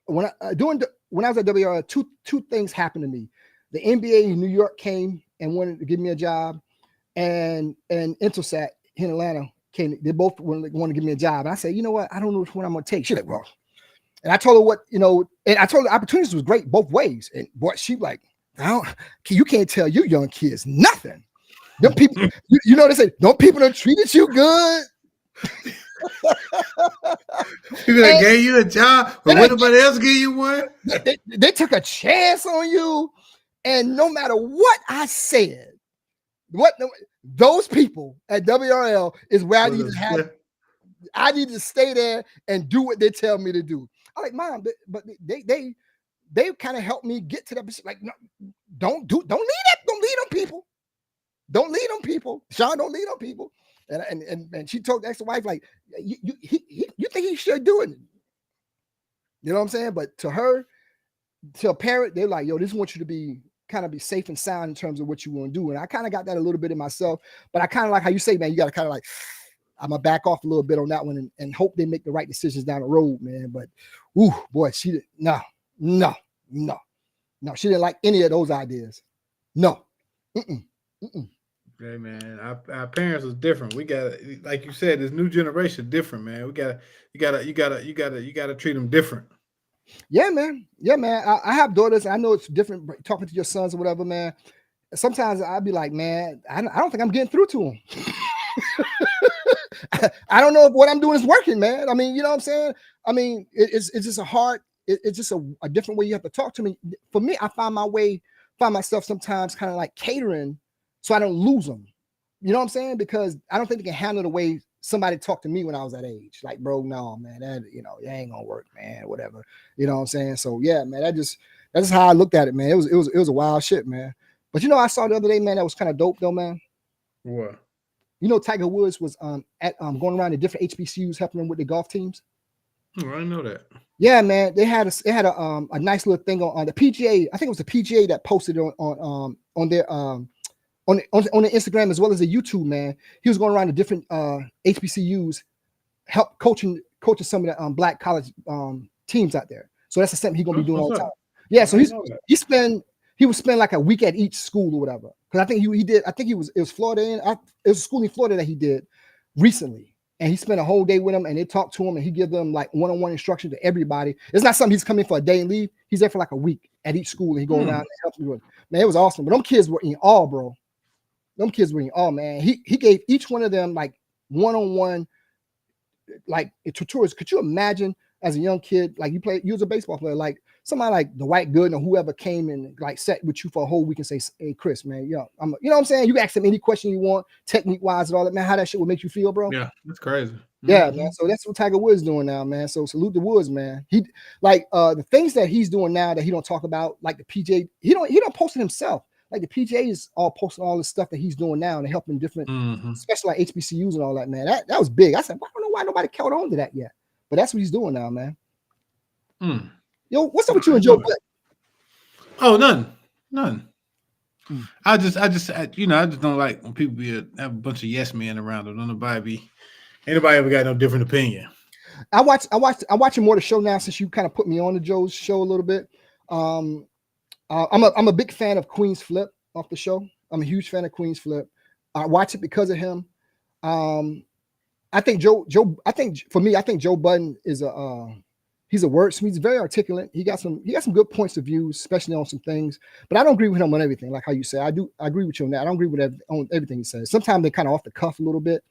B: when I was at WRL, two things happened to me. The NBA in New York came and wanted to give me a job, and Intelsat in Atlanta came. They both wanted to give me a job. And I said, you know what? I don't know which one I'm gonna take. She's like, well, and I told her what, and I told her the opportunities was great both ways. And boy, she like, you can't tell you young kids nothing. Them people, you know, they say, don't people that treated you good?
C: People that gave you a job, but anybody else gave you one?
B: They took a chance on you, and no matter what I said, those people at WRL is where I need to have. I need to stay there and do what they tell me to do. I'm like, Mom, but they kind of helped me get to that position. Like, no, don't lead on people. Don't lead on people. Shawn, don't lead on people. And she told the ex-wife, like, you think he should do it? You know what I'm saying? But to her, to a parent, they're like, yo, this want you to be safe and sound in terms of what you want to do. And I kind of got that a little bit in myself, but I kind of like how you say, man, you got to kind of like, I'm gonna back off a little bit on that one and hope they make the right decisions down the road, man. But boy, she did no. She didn't like any of those ideas. No.
C: Hey man, our parents was different. We got, like you said, this new generation different, man. You gotta treat them different.
B: Yeah, man. I have daughters. I know it's different talking to your sons or whatever, man. Sometimes I'd be like, man, I don't think I'm getting through to them. I don't know if what I'm doing is working, man. I mean, you know what I'm saying? I mean, it's just a hard, it's just a different way you have to talk to me. For me, I find myself sometimes kind of like catering so I don't lose them. You know what I'm saying? Because I don't think they can handle the way somebody talked to me when I was that age. Like, bro, no, man, that ain't gonna work, man. Whatever. You know what I'm saying? So yeah, man, that's just how I looked at it, man. It was a wild shit, man. But I saw the other day, man, that was kind of dope though, man.
C: What?
B: Tiger Woods was going around to different HBCUs helping them with the golf teams.
C: Oh, I didn't know that.
B: Yeah, man, they had a nice little thing on the PGA. I think it was the PGA that posted on their on the Instagram as well as the YouTube. Man, he was going around to different HBCUs, help coaching some of the black college teams out there. So that's something he's gonna be doing all the time. Yeah, so he would spend like a week at each school or whatever. Because I think he did. I think it was Florida. It was a school in Florida that he did recently, and he spent a whole day with them, and they talked to him, and he give them like one-on-one instruction to everybody. It's not something he's coming for a day and leave. He's there for like a week at each school, and he go around and help me with it. Man, it was awesome. But them kids were in awe, bro. Them kids were in awe, man. He gave each one of them like one-on-one like tutorials. Could you imagine as a young kid, like you was a baseball player, like somebody like the White Gooden or whoever came and like sat with you for a whole week and say, hey, Chris, man, you know what I'm saying? You ask them any question you want, technique wise and all that, man, how that shit would make you feel, bro.
C: Yeah, that's crazy.
B: Yeah, man. So that's what Tiger Woods doing now, man. So salute the Woods, man. He like the things that he's doing now that he don't talk about, like the PGA, he don't post it himself. Like the PGA is all posting all the stuff that he's doing now and helping different, especially like HBCUs and all that, man. That was big. I said, I don't know why nobody caught on to that yet. But that's what he's doing now, man. Yo, what's up with you and Joe Budden?
C: Oh, none. I just don't like when people have a bunch of yes men around them. Anybody ever got no different opinion?
B: I'm watching more of the show now since you kind of put me on the Joe's show a little bit. I'm a big fan of Queen's Flip off the show. I'm a huge fan of Queen's Flip. I watch it because of him. I think Joe Budden is he's a wordsmith. He's very articulate. He got some good points of view, especially on some things. But I don't agree with him on everything, like how you say. I agree with you on that. I don't agree with on everything he says. Sometimes they're kind of off the cuff a little bit.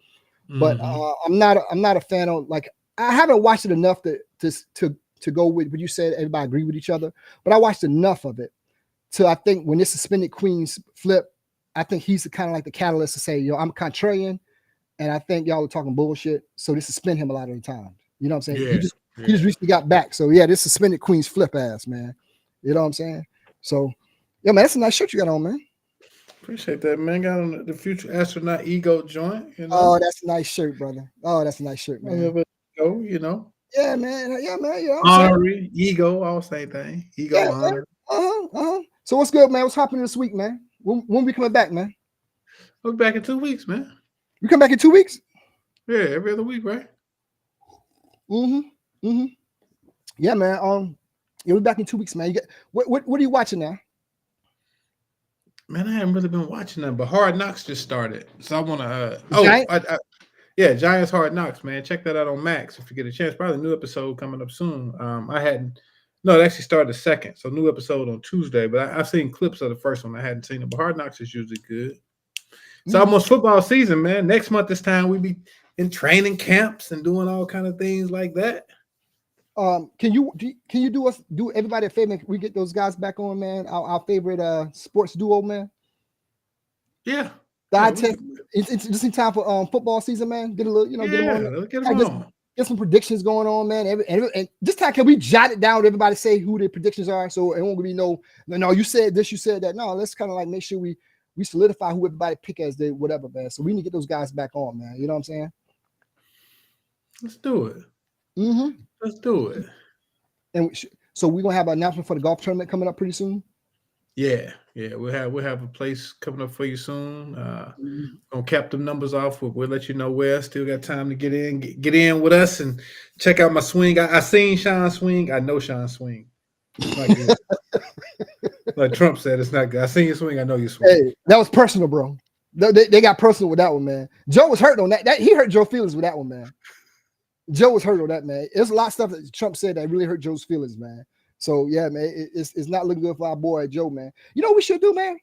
B: But I'm not a fan of, like, I haven't watched it enough to go with what you said. Everybody agree with each other, but I watched enough of it to, I think when this suspended Queen's Flip, I think he's kind of like the catalyst to say, yo, I'm contrarian, and I think y'all are talking bullshit. So this suspend him a lot of the time. You know what I'm saying?
C: Yeah.
B: He just recently got back. So yeah, this suspended Queen's Flip ass, man. You know what I'm saying? So yeah, man, that's a nice shirt you got on, man.
C: Appreciate that, man. Got on the future astronaut ego joint. You know?
B: Oh, that's a nice shirt, brother. Oh, that's a nice shirt, man.
C: You know.
B: Yeah, man. Yeah, man. You know
C: honorary, ego, all same thing. Ego,
B: yeah,
C: honor.
B: So what's good, man? What's happening this week, man? When we coming back, man?
C: We'll be back in 2 weeks, man.
B: You come back in 2 weeks?
C: Yeah, every other week, right?
B: Yeah, man. You'll be back in 2 weeks, man. You get what are you watching now?
C: Man, I haven't really been watching that, but Hard Knocks just started, so I want to. Giants Hard Knocks, man. Check that out on Max if you get a chance. Probably a new episode coming up soon. It actually started the second, so new episode on Tuesday. But I've seen clips of the first one. I hadn't seen it, but Hard Knocks is usually good. It's almost football season, man. Next month this time we be in training camps and doing all kind of things like that.
B: Can you do everybody a favor? We get those guys back on, man. Our favorite sports duo, man.
C: Yeah.
B: It's just in time for football season, man. Get a little, get them on. Get some predictions going on, man. And this time, can we jot it down? Everybody say who their predictions are, so it won't be no. You said this, you said that. No, let's kind of like make sure we solidify who everybody pick as they whatever, man. So we need to get those guys back on, man. You know what I'm saying?
C: Let's do it. Let's do it. And
B: so we're gonna have an announcement for the golf tournament coming up pretty soon.
C: Yeah. We'll have a place coming up for you soon. Gonna cap them numbers off. We'll let you know where. Still got time to get in with us and check out my swing. I seen Shawn swing. I know Shawn swing. It's not good. Like Trump said, it's not good. I seen you swing. I know you swing.
B: Hey, that was personal, bro. They got personal with that one, man. Joe was hurt on that. He hurt Joe's feelings with that one, man. Joe was hurt on that, man. There's a lot of stuff that Trump said that really hurt Joe's feelings, man. So yeah, man, it's not looking good for our boy Joe, man. You know what we should do, man?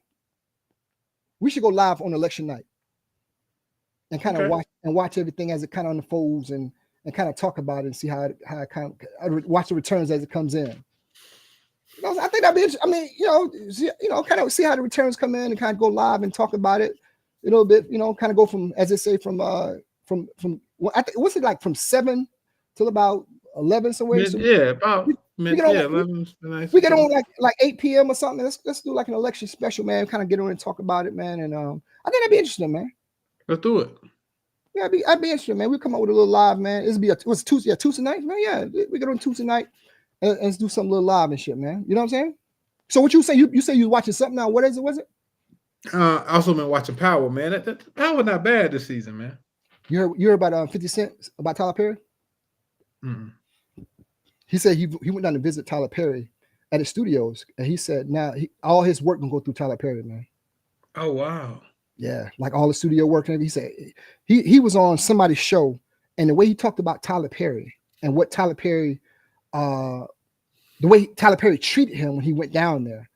B: We should go live on election night and kind of watch everything as it kind of unfolds and and kind of talk about it and see how it kind of watch the returns as it comes in. I think that'd be interesting. I mean, kind of see how the returns come in and kind of go live and talk about it a little bit. Kind of go from, as they say, from I think what's it like from 7 till about 11 somewhere.
C: About we get
B: on like 8 p.m. or something. Let's do like an election special, man. Kind of get on and talk about it, man. And I think that'd be interesting, man.
C: Let's do it.
B: Yeah, I'd be interested, man. We'll come up with a little live, man. What's Tuesday? Yeah, Tuesday night, man. Yeah, we get on Tuesday night and do something little live and shit, man. You know what I'm saying? So what you say? You say you're watching something now. What is it? Was it?
C: Also been watching Power, man. That Power not bad this season, man.
B: You heard about 50 Cent about Tyler Perry?
C: Mm-hmm.
B: He said he went down to visit Tyler Perry at his studios, and he said now all his work gonna go through Tyler Perry, man.
C: Oh wow.
B: Yeah, like all the studio work and everything. He said he was on somebody's show, and the way he talked about Tyler Perry and what Tyler Perry, the way Tyler Perry treated him when he went down there,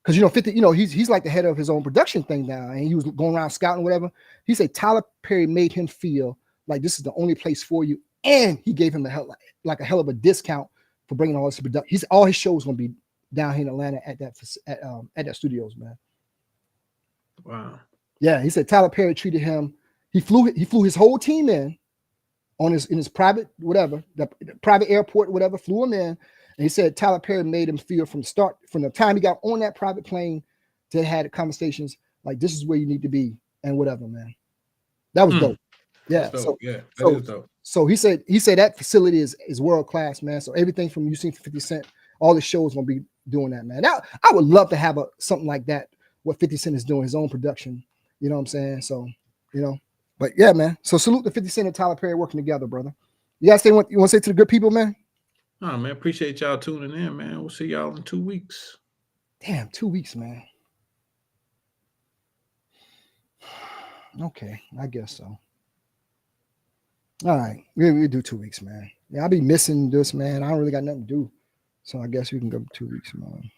B: because 50, he's like the head of his own production thing now, and he was going around scouting whatever. He said Tyler Perry made him feel like this is the only place for you, and he gave him a hell of a discount for bringing all his production. All his shows gonna be down here in Atlanta at that studios, man.
C: Wow.
B: Yeah, he said Tyler Perry treated him. He flew his whole team in his private whatever, the private airport, whatever, flew him in. And he said Tyler Perry made him feel from the time he got on that private plane to had conversations like this is where you need to be and whatever, man. That was dope. Yeah.
C: That's dope. That is dope.
B: So he said that facility is world class, man. So everything from you seen for 50 Cent, all the shows gonna be doing that, man. Now I would love to have something like that. What 50 Cent is doing, his own production. You know what I'm saying? So, but yeah, man. So salute to 50 Cent and Tyler Perry working together, brother. You guys say what you want to say to the good people, man?
C: Oh man, appreciate y'all tuning in, man. We'll see y'all in 2 weeks.
B: Damn, 2 weeks, man. Okay, I guess so. All right, we do 2 weeks, man. Yeah, I'll be missing this, man. I don't really got nothing to do, so I guess we can go 2 weeks, man.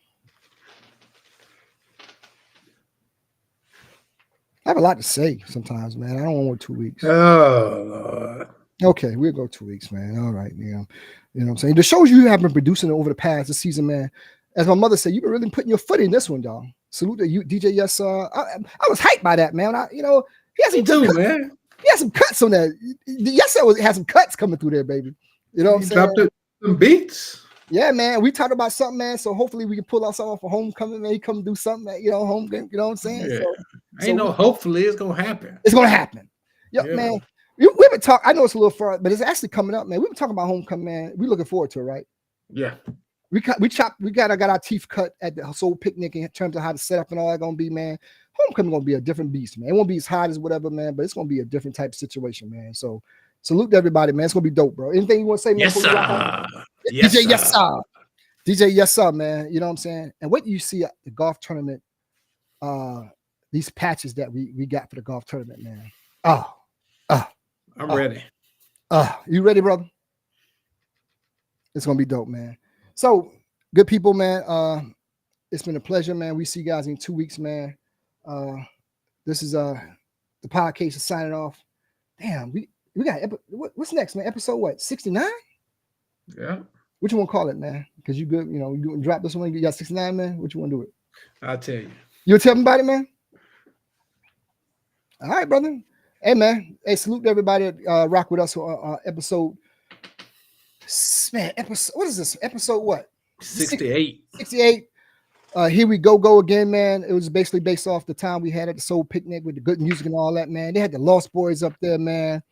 B: I have a lot to say sometimes, man. I don't want 2 weeks.
C: Oh,
B: okay, we'll go 2 weeks, man. All right, you know what I'm saying? The shows you have been producing over the past this season, man. As my mother said, you've been really putting your foot in this one, dog. Salute to you, DJ. Yes, I was hyped by that, man. He has some cuts, man. He has some cuts on that. Yes, has some cuts coming through there, baby. You know what I'm saying?
C: Dropped some beats.
B: Yeah, man. We talked about something, man. So hopefully we can pull out something for homecoming, man. He come do something, home game. You know what I'm saying?
C: Yeah. Hopefully it's gonna happen.
B: It's gonna happen. Yep, yeah. Man. We've been talking. I know it's a little far, but it's actually coming up, man. We've been talking about homecoming, man. We're looking forward to it, right?
C: Yeah.
B: We got our teeth cut at the Soul Picnic in terms of how the setup and all that gonna be, man. Homecoming gonna be a different beast, man. It won't be as hot as whatever, man, but it's gonna be a different type of situation, man. So salute to everybody, man. It's gonna be dope, bro. Anything you want to say, man?
C: Yes, sir. Yes,
B: DJ,
C: sir.
B: yes, sir. DJ, yes, sir, man. You know what I'm saying? And what do you see at the golf tournament? These patches that we got for the golf tournament, man.
C: I'm ready.
B: You ready, brother? It's gonna be dope, man. So, good people, man. It's been a pleasure, man. We see you guys in 2 weeks, man. This is the podcast is signing off. Damn, we got what's next, man? Episode what? 69?
C: Yeah.
B: What you want to call it, man? Because you good, you drop this one. You got 69, man. What you want to do it?
C: I'll tell you.
B: You'll tell everybody, man. All right, brother. Hey, man. Hey, salute to everybody that rock with us on episode. Man, episode. What is this? Episode what?
C: 68.
B: 68. Here we go again, man. It was basically based off the time we had at the Soul Picnic with the good music and all that, man. They had the Lost Boys up there, man.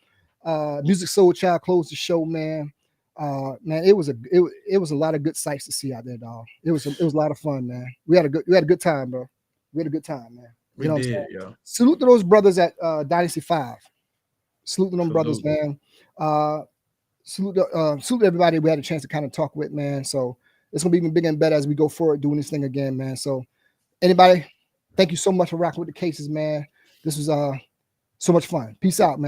B: Music Soul Child closed the show, man. Man, it was a lot of good sights to see out there, dog. It was a lot of fun, man. We had a good time, bro. We had a good time, man. You know what I'm saying? Yeah. Salute to those brothers at Dynasty 5. Salute to them brothers, man. Salute to everybody we had a chance to kind of talk with, man. So it's gonna be even bigger and better as we go forward doing this thing again, man. So anybody, thank you so much for rocking with the cases, man. This was so much fun. Peace out, man.